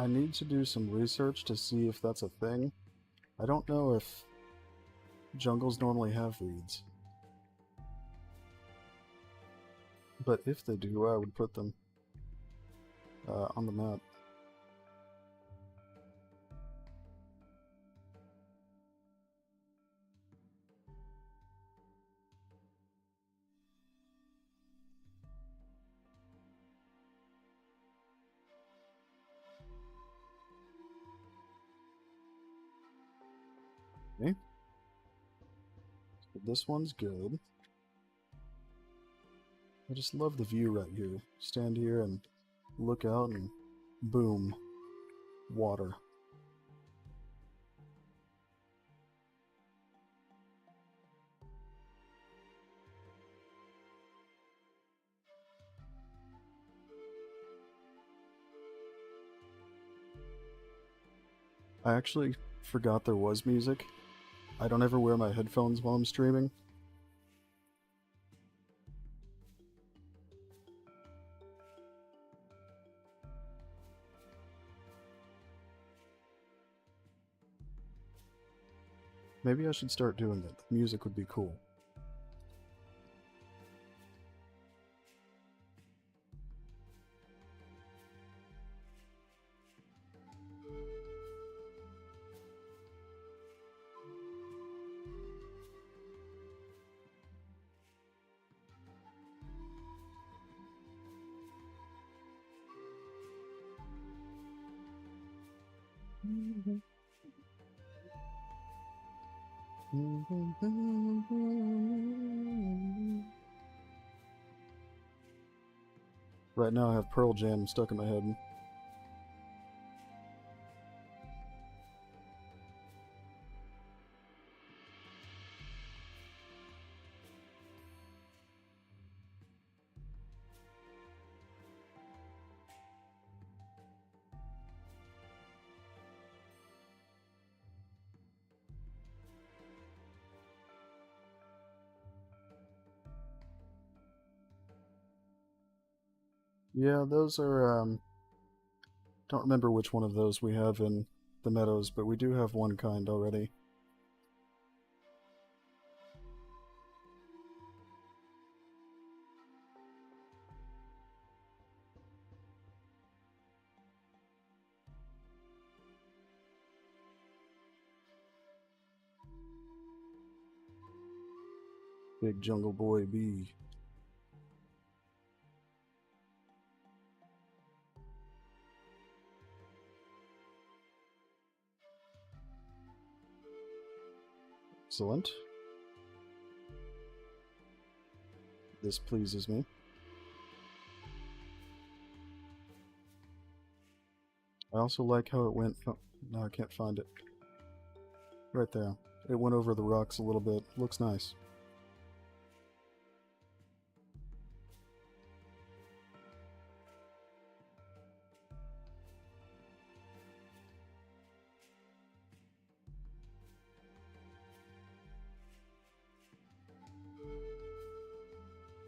need to do some research to see if that's a thing. I don't know if jungles normally have reeds. But if they do, I would put them on the map. Okay. So this one's good. I just love the view right here. Stand here and look out and boom, water. I actually forgot there was music. I don't ever wear my headphones while I'm streaming. Maybe I should start doing it. The music would be cool. Right now I have Pearl Jam stuck in my head. Yeah, those are, don't remember which one of those we have in the meadows, but we do have one kind already. Big Jungle Boy B. Excellent. This pleases me. I also like how it went... Oh, no, I can't find it. Right there. It went over the rocks a little bit. Looks nice.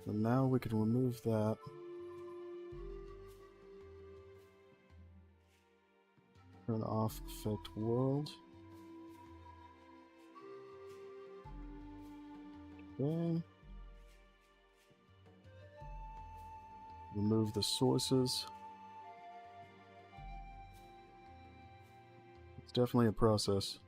And now we can remove that. Turn off Effect World. Okay. Remove the sources. It's definitely a process.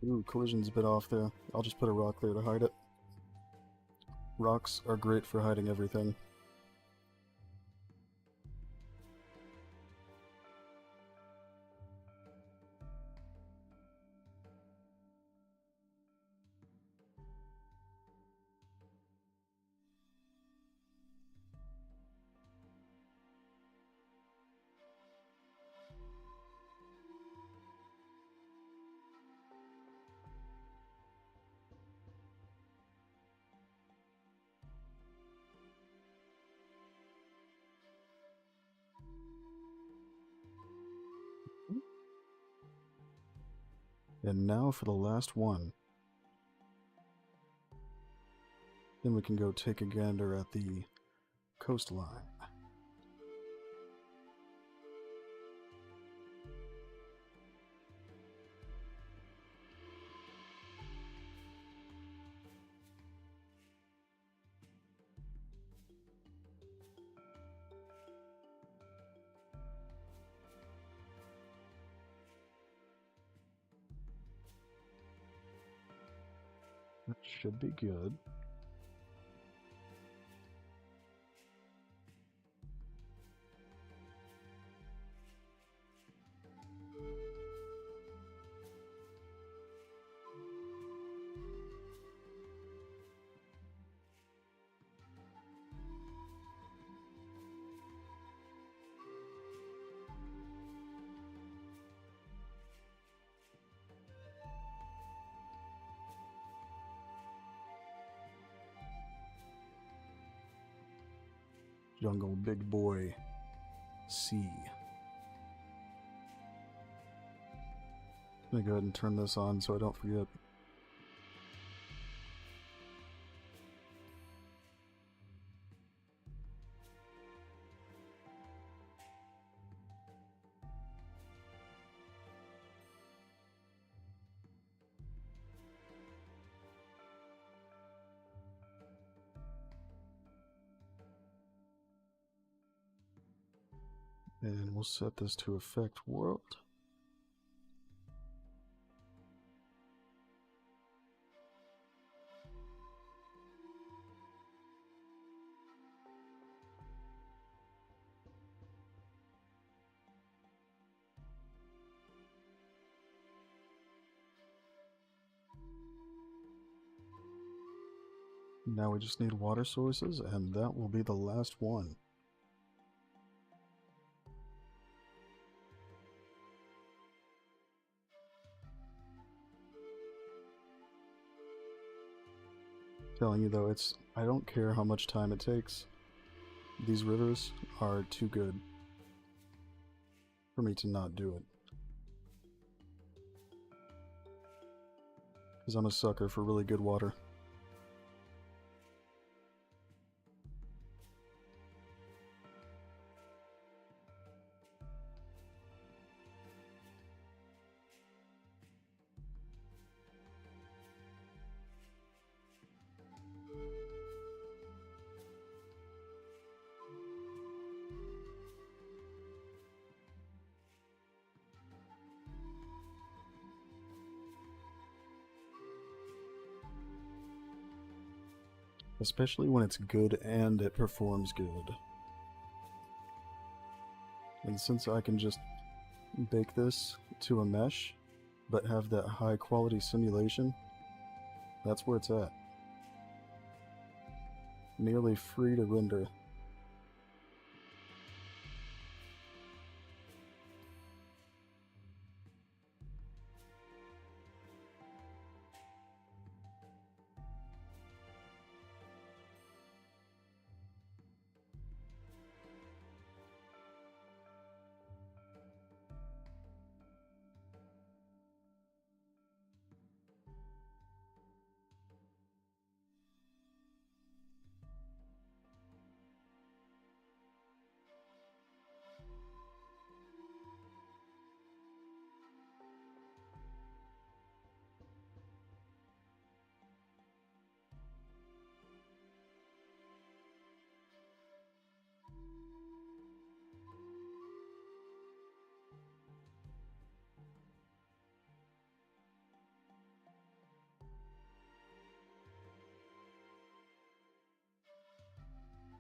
Ooh, collision's a bit off there. I'll just put a rock there to hide it. Rocks are great for hiding everything. And now for the last one. Then we can go take a gander at the coastline. That should be good. Jungle Big Boy C. I'm gonna go ahead and turn this on so I don't forget. And we'll set this to affect world. Now we just need water sources, and that will be the last one. Telling you though, I don't care how much time it takes. These rivers are too good for me to not do it. Because I'm a sucker for really good water. Especially when it's good and it performs good. And since I can just bake this to a mesh, but have that high quality simulation, that's where it's at. Nearly free to render.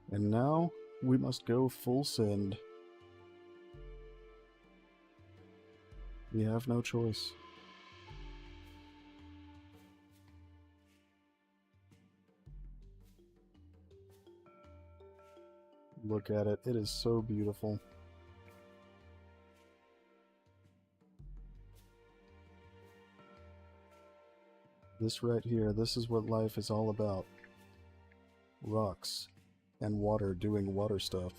And now, we must go full send. We have no choice. Look at it, it is so beautiful. This right here, this is what life is all about. Rocks and water doing water stuff.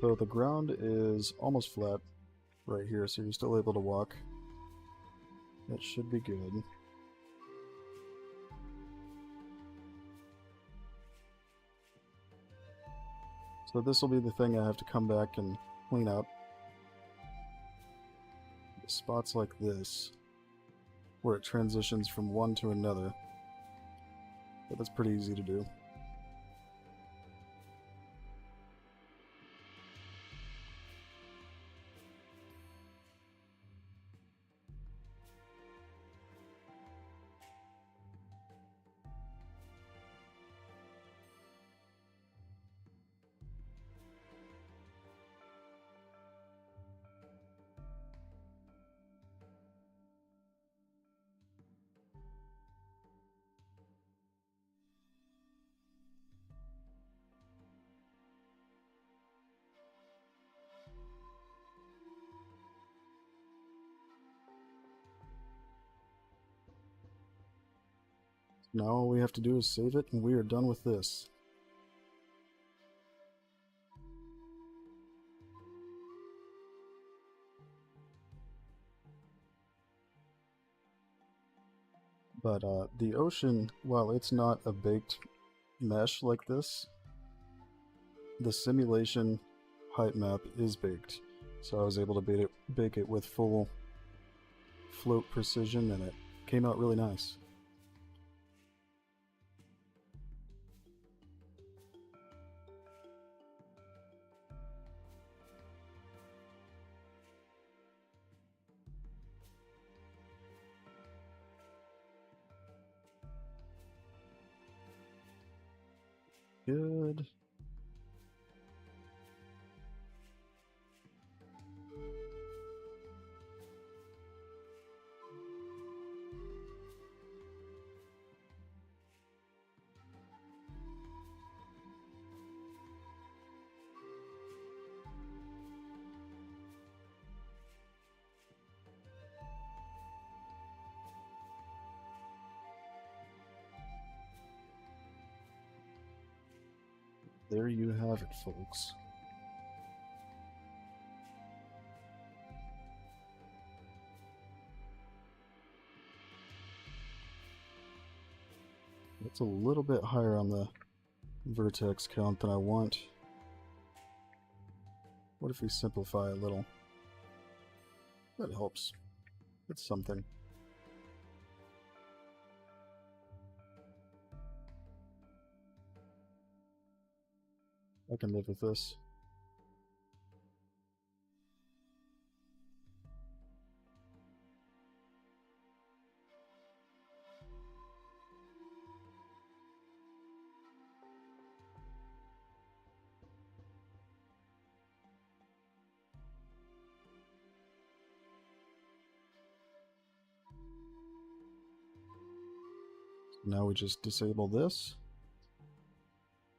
So the ground is almost flat right here, so you're still able to walk. That should be good. So this will be the thing I have to come back and clean up. Spots like this, where it transitions from one to another. But that's pretty easy to do. Now all we have to do is save it, and we are done with this. But the ocean, while it's not a baked mesh like this, the simulation height map is baked. So I was able to bake it with full float precision, and it came out really nice. Good. There you have it, folks. It's a little bit higher on the vertex count than I want. What if we simplify a little? That helps. It's something. I can live with this. Now we just disable this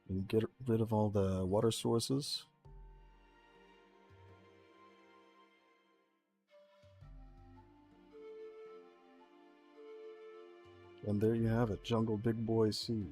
and get rid of all the water sources. And there you have it, Jungle Big Boy Sea.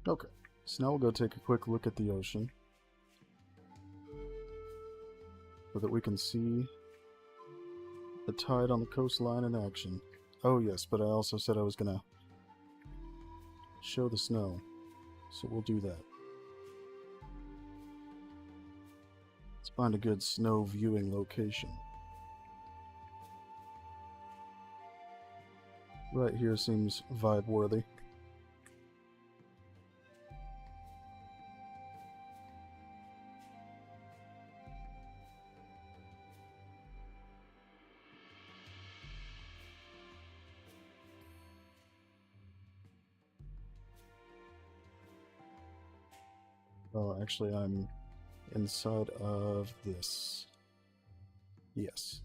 Okay, so now we'll go take a quick look at the ocean so that we can see the tide on the coastline in action. Oh yes, but I also said I was gonna show the snow, so we'll do that. Let's find a good snow viewing location. Right here seems vibe-worthy. Oh, actually, I'm inside of this. Yes.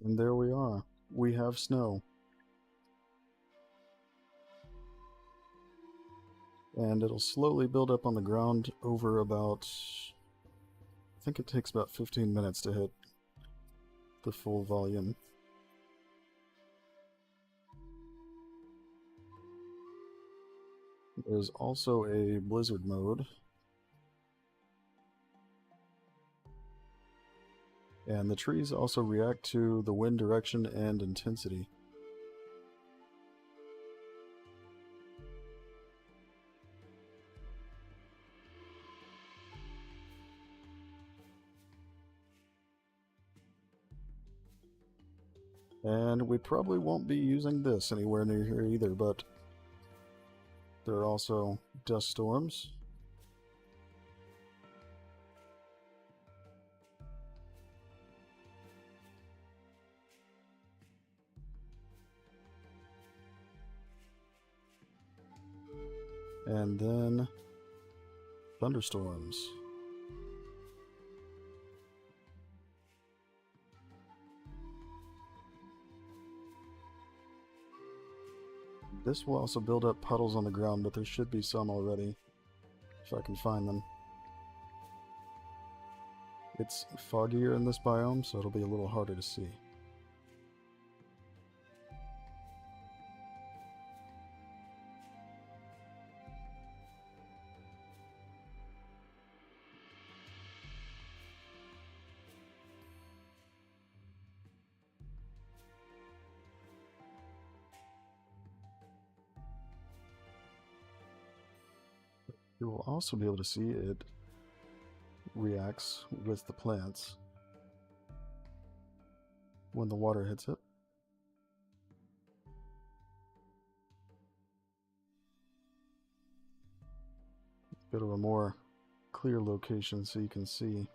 And there we are. We have snow. And it'll slowly build up on the ground over about... I think it takes about 15 minutes to hit the full volume. There's also a blizzard mode. And the trees also react to the wind direction and intensity. And we probably won't be using this anywhere near here either, but there are also dust storms. And then thunderstorms. This will also build up puddles on the ground, but there should be some already, if I can find them. It's foggier in this biome, so it'll be a little harder to see. You will also be able to see it reacts with the plants when the water hits it. Go to a more clear location so you can see.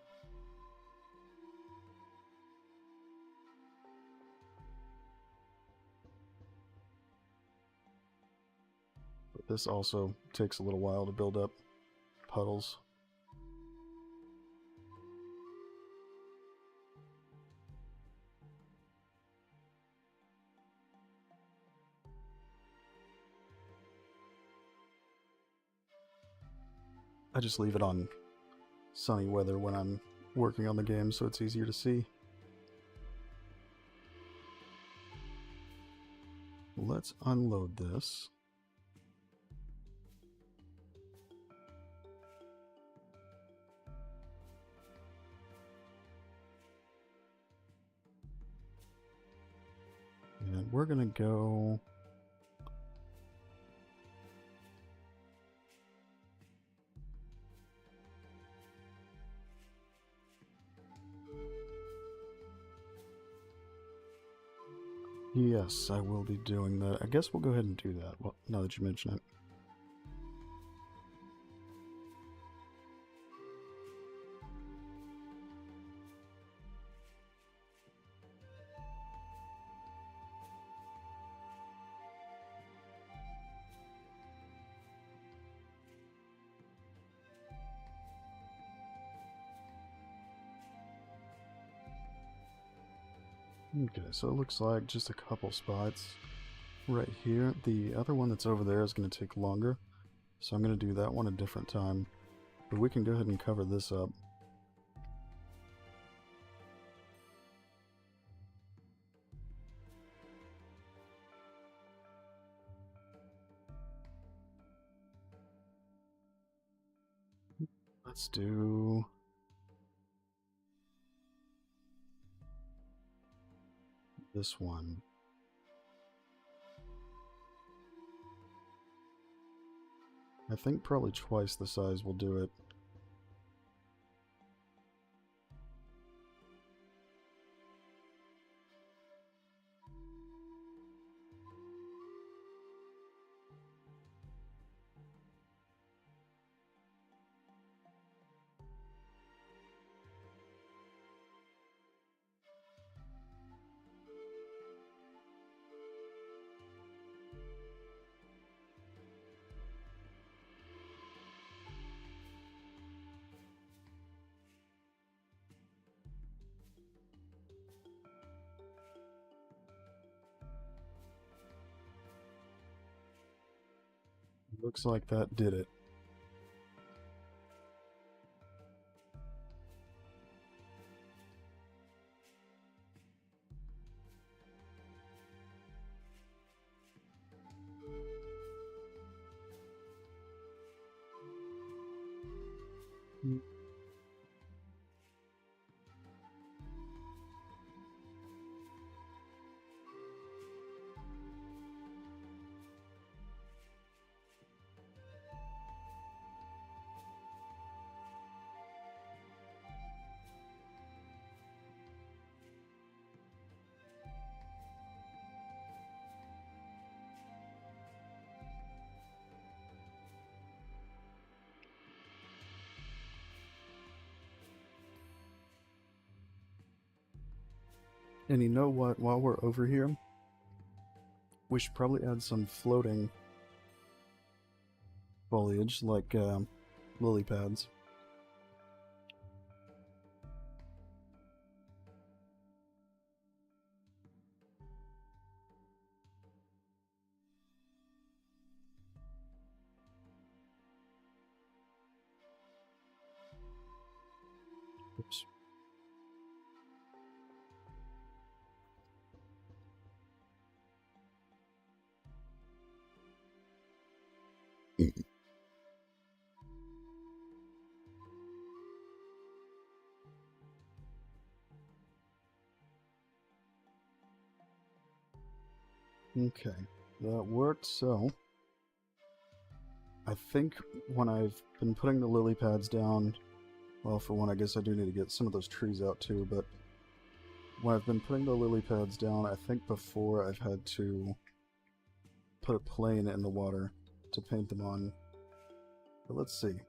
But this also takes a little while to build up puddles. I just leave it on sunny weather when I'm working on the game so it's easier to see. Let's unload this. And we're gonna go... Yes, I will be doing that. I guess we'll go ahead and do that, well, now that you mention it. Okay, so it looks like just a couple spots right here. The other one that's over there is going to take longer, so I'm going to do that one a different time. But we can go ahead and cover this up. Let's do... this one. I think probably twice the size will do it. Looks like that did it. And you know what? While we're over here, we should probably add some floating foliage, like lily pads. Oops. Okay, that worked. So I think when I've been putting the lily pads down, well, for one, I guess I do need to get some of those trees out too, but when I've been putting the lily pads down, I think before I've had to put a plane in the water to paint them on. But let's see.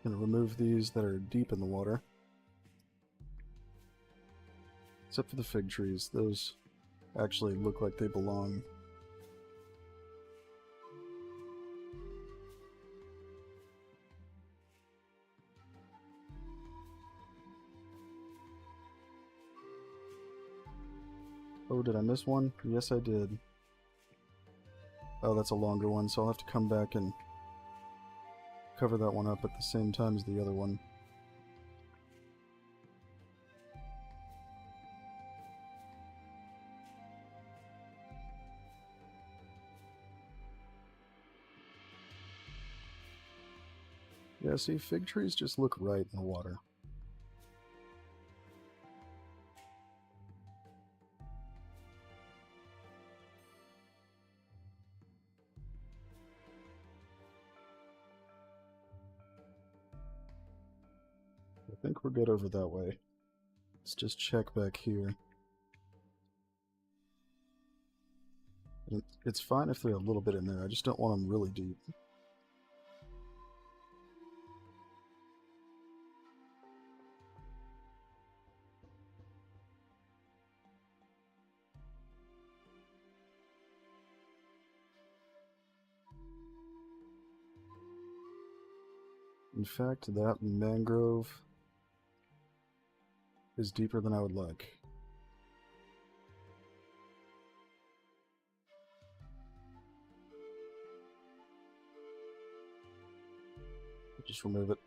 I'm going to remove these that are deep in the water. Except for the fig trees. Those actually look like they belong. Oh, did I miss one? Yes, I did. Oh, that's a longer one, so I'll have to come back and cover that one up at the same time as the other one. Yeah, see, fig trees just look right in the water. I think we're good over that way. Let's just check back here. It's fine if they're a little bit in there, I just don't want them really deep. In fact, that mangrove is deeper than I would like. Just remove it.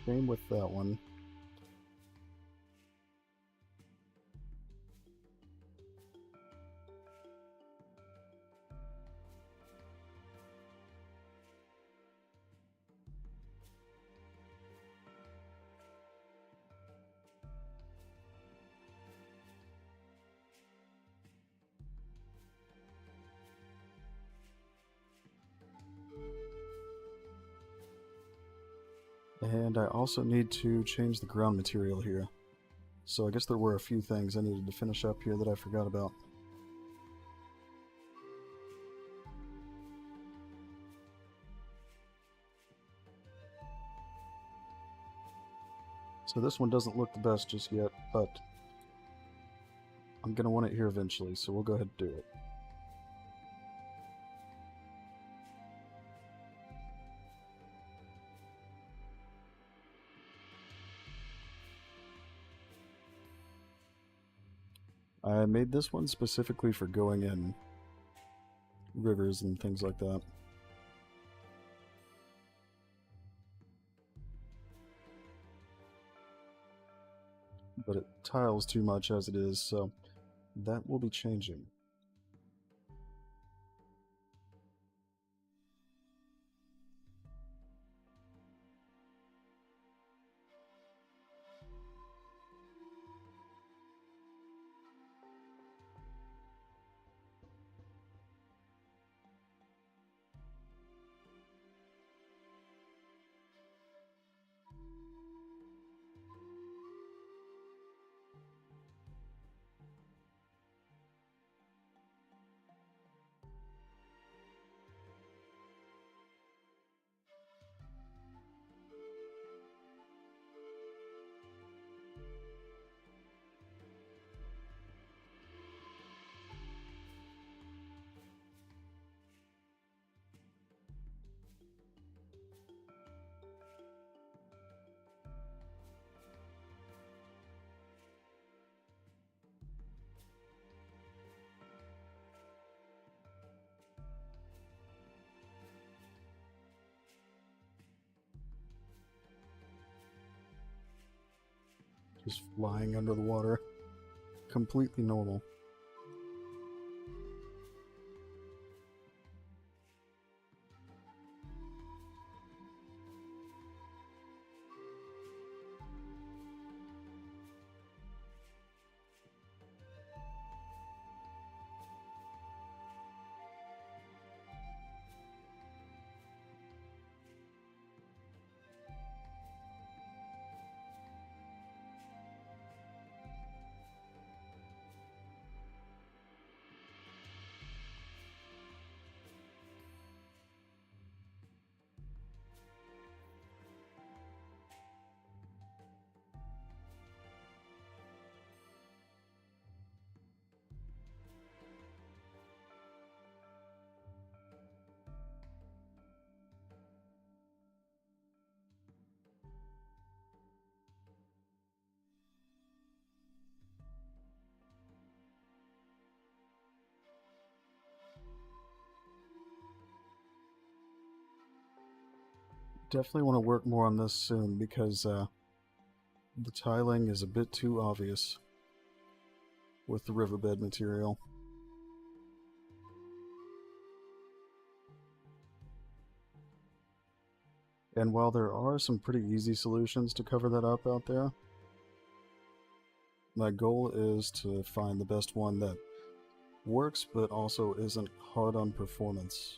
Same with that one. And I also need to change the ground material here. So I guess there were a few things I needed to finish up here that I forgot about. So this one doesn't look the best just yet, but I'm going to want it here eventually, so we'll go ahead and do it. I made this one specifically for going in rivers and things like that. But it tiles too much as it is, so that will be changing. just flying under the water. Completely normal. Definitely want to work more on this soon because the tiling is a bit too obvious with the riverbed material. And while there are some pretty easy solutions to cover that up out there, my goal is to find the best one that works but also isn't hard on performance.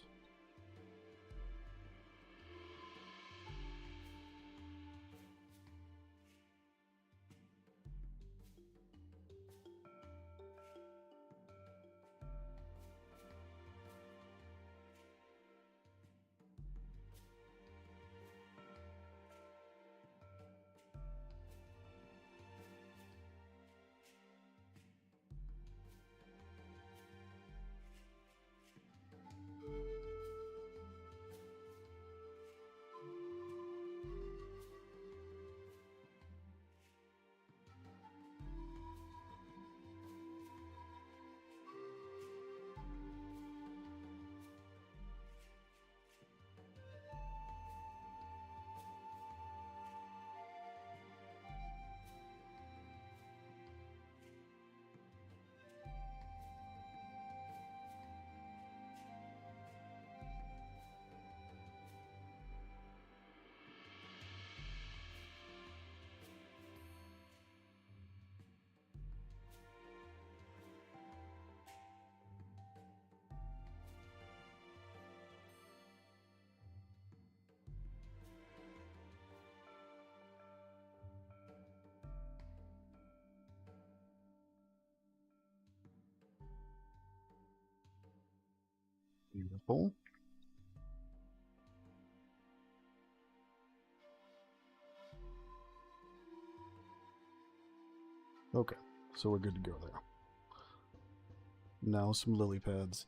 Beautiful. Okay, so we're good to go there. Now some lily pads.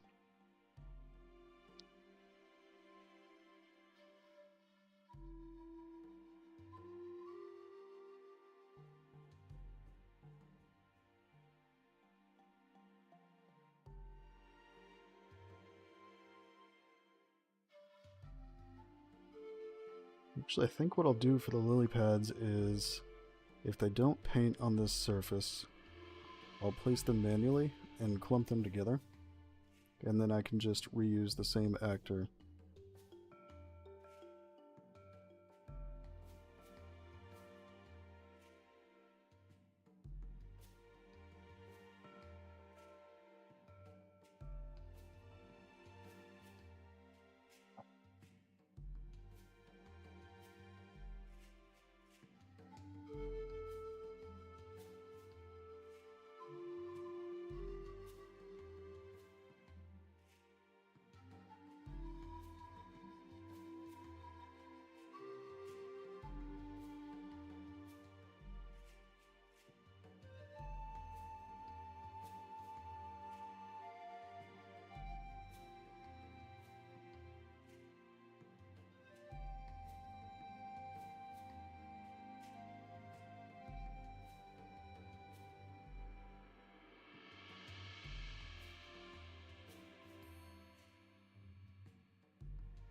Actually, I think what I'll do for the lily pads is, if they don't paint on this surface, I'll place them manually and clump them together, and then I can just reuse the same actor.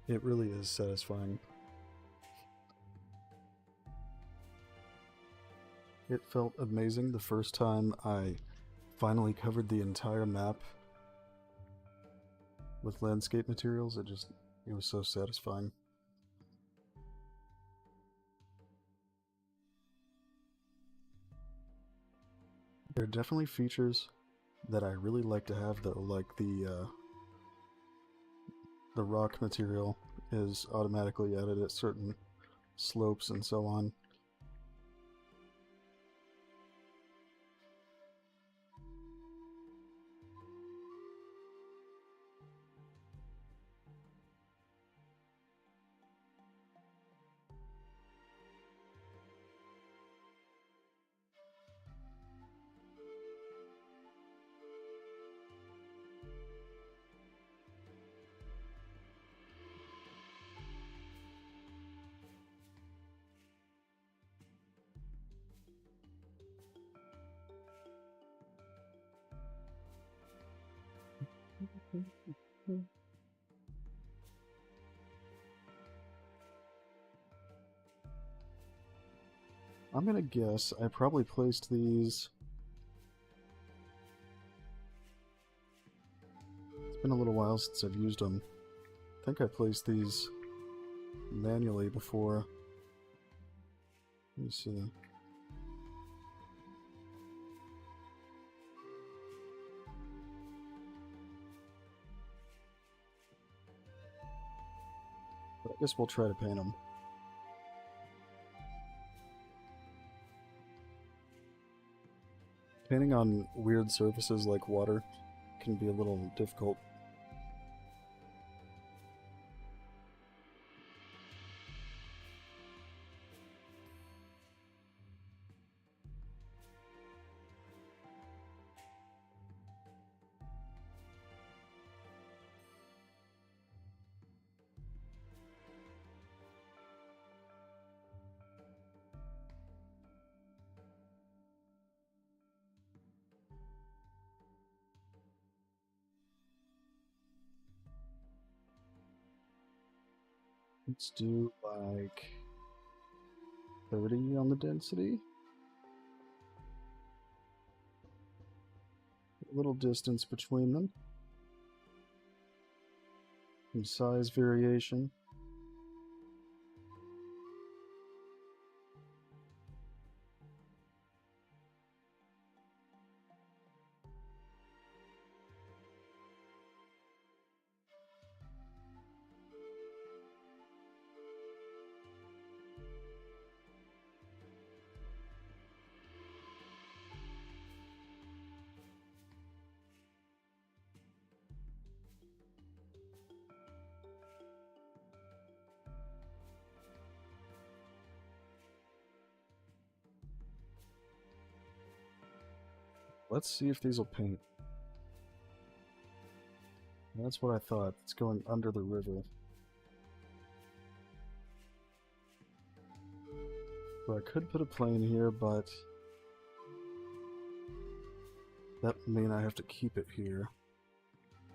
It really is satisfying. It felt amazing the first time I finally covered the entire map with landscape materials. It was so satisfying. There are definitely features that I really like to have though, like the rock material is automatically added at certain slopes and so on. I'm gonna guess I probably placed these. It's been a little while since I've used them. I think I placed these manually before. Let me see. But I guess we'll try to paint them. Painting on weird surfaces like water can be a little difficult. Let's do like 30 on the density. A little distance between them. Some size variation. Let's see if these will paint. That's what I thought. It's going under the river. So I could put a plane here, but that would mean I have to keep it here,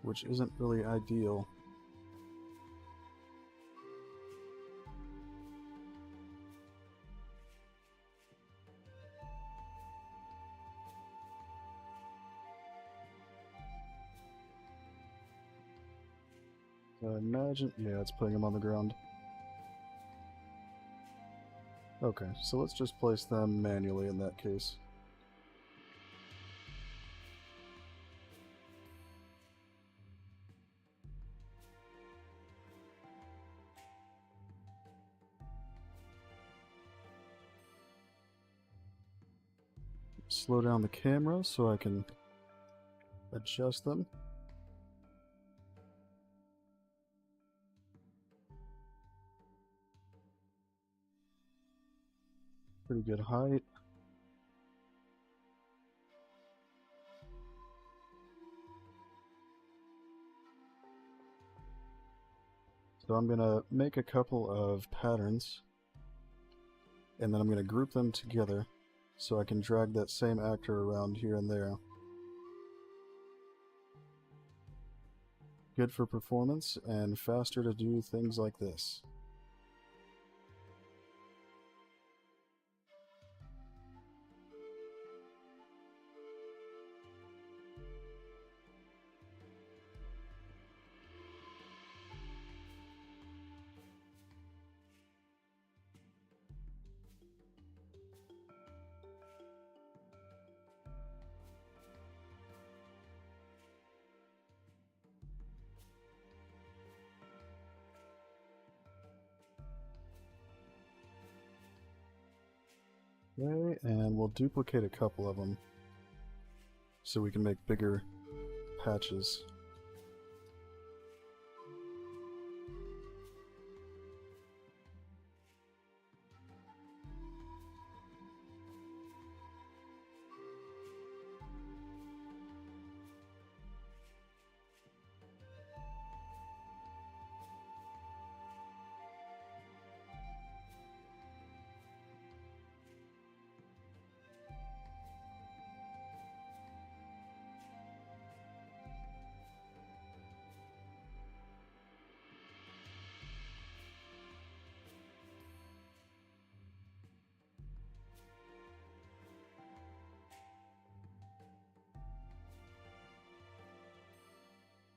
which isn't really ideal. So I imagine, yeah, it's putting them on the ground. Okay, so let's just place them manually in that case. Slow down the camera so I can adjust them. Pretty good height. So I'm gonna make a couple of patterns, and then I'm gonna group them together so I can drag that same actor around here and there. Good for performance and faster to do things like this. Okay, and we'll duplicate a couple of them so we can make bigger patches.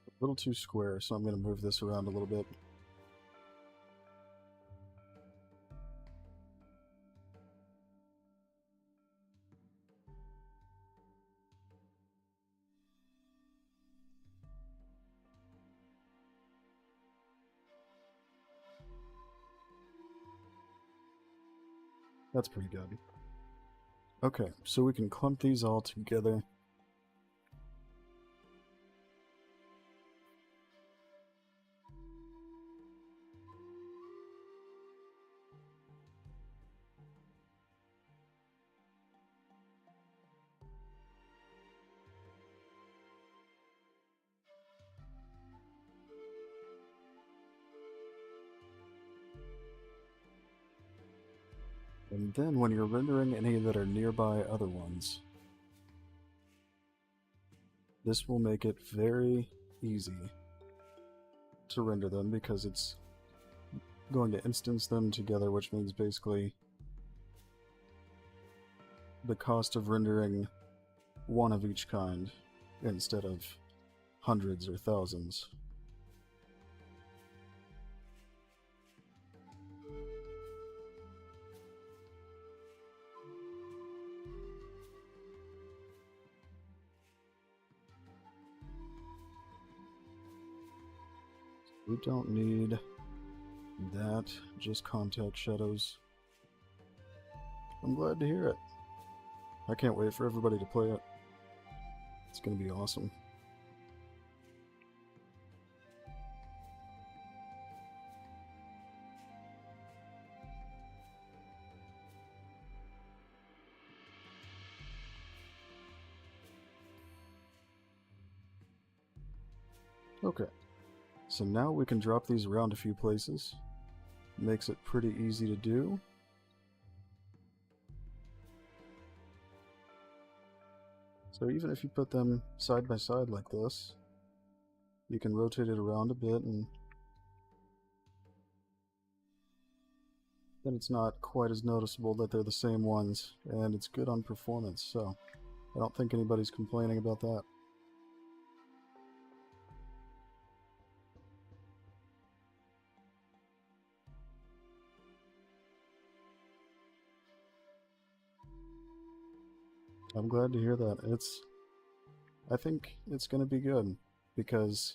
A little too square, so I'm going to move this around a little bit. That's pretty good. Okay, so we can clump these all together. And then when you're rendering any that are nearby other ones, this will make it very easy to render them because it's going to instance them together, which means basically the cost of rendering one of each kind instead of hundreds or thousands. We don't need that, just contact shadows. I'm glad to hear it. I can't wait for everybody to play it. It's going to be awesome. Okay, so now we can drop these around a few places. Makes it pretty easy to do. So even if you put them side by side like this, you can rotate it around a bit and then it's not quite as noticeable that they're the same ones, and it's good on performance, so I don't think anybody's complaining about that. I'm glad to hear that. I think it's going to be good, because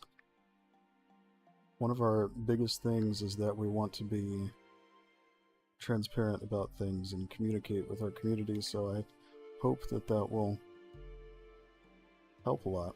one of our biggest things is that we want to be transparent about things and communicate with our community, so I hope that that will help a lot.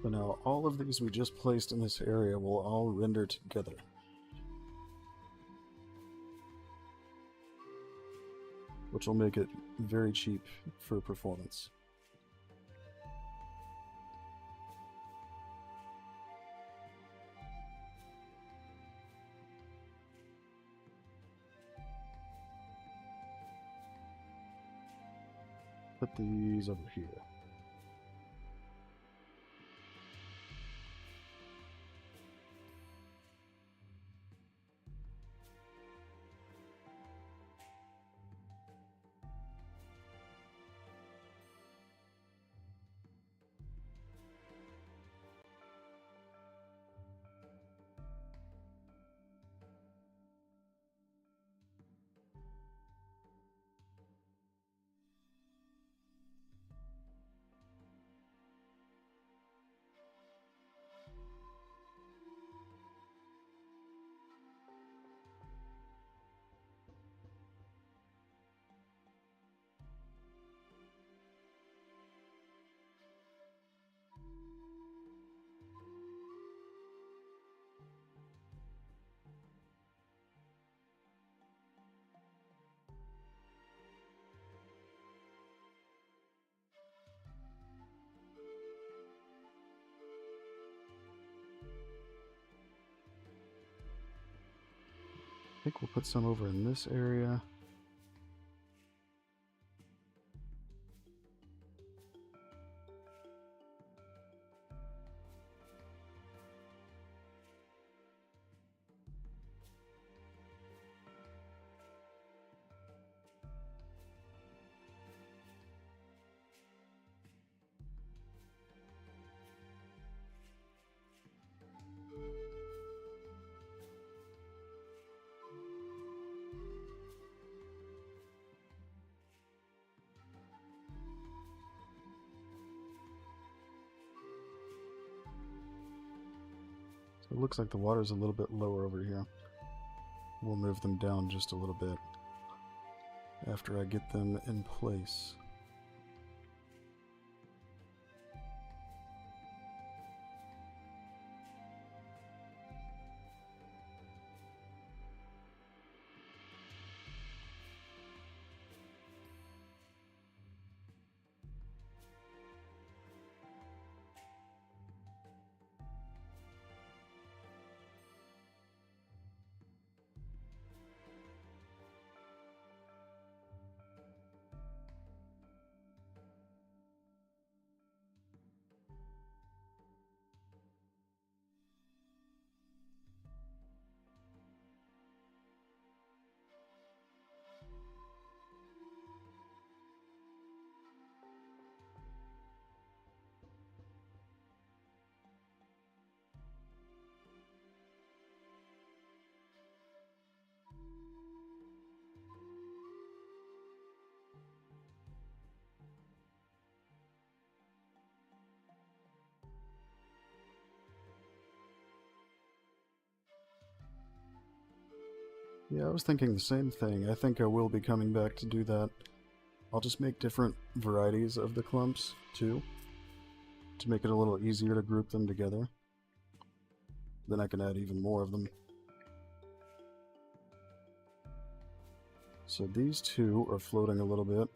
So now all of these we just placed in this area will all render together. Which will make it very cheap for performance. Put these over here. I think we'll put some over in this area. It looks like the water's a little bit lower over here. We'll move them down just a little bit after I get them in place. Yeah, I was thinking the same thing. I think I will be coming back to do that. I'll just make different varieties of the clumps, too, to make it a little easier to group them together. Then I can add even more of them. So these two are floating a little bit.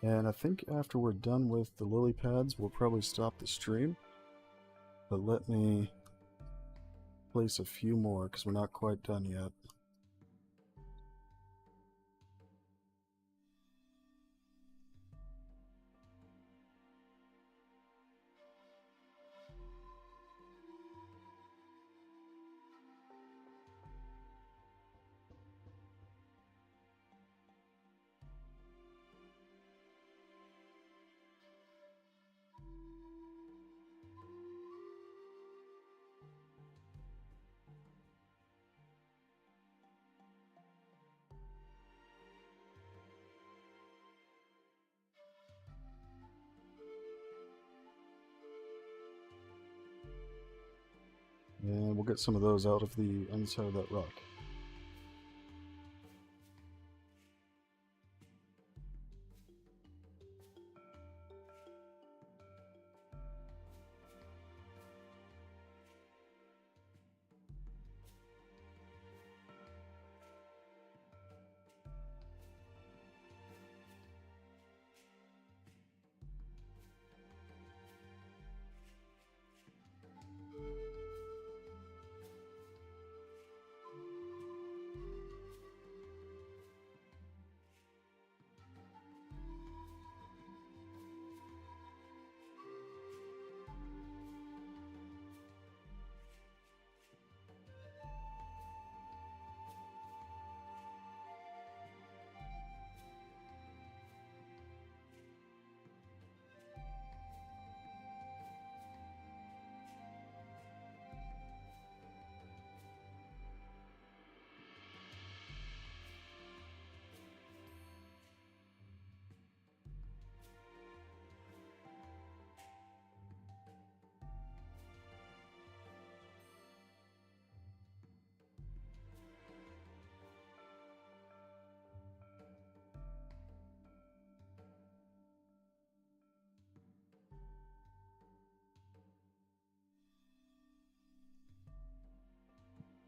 And I think after we're done with the lily pads, we'll probably stop the stream. But let me place a few more, because we're not quite done yet. And we'll get some of those out of the inside of that rock.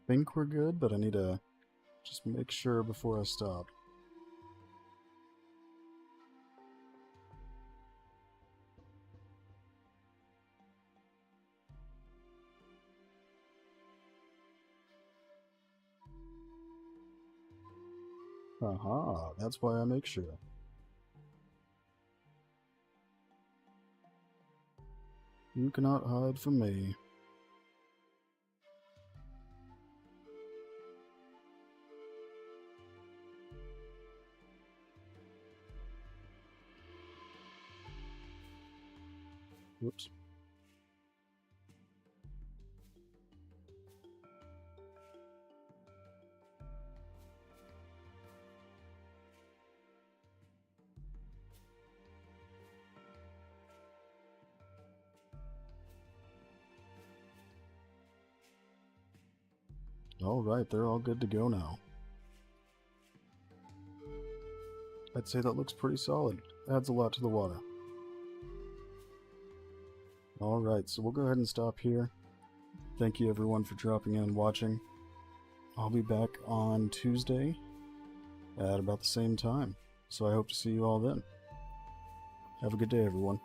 think we're good, but I need to just make sure before I stop. Aha, that's why I make sure. You cannot hide from me. Whoops. Alright, they're all good to go now. I'd say that looks pretty solid. Adds a lot to the water. Alright, so we'll go ahead and stop here. Thank you everyone for dropping in and watching. I'll be back on Tuesday at about the same time, so I hope to see you all then. Have a good day, everyone.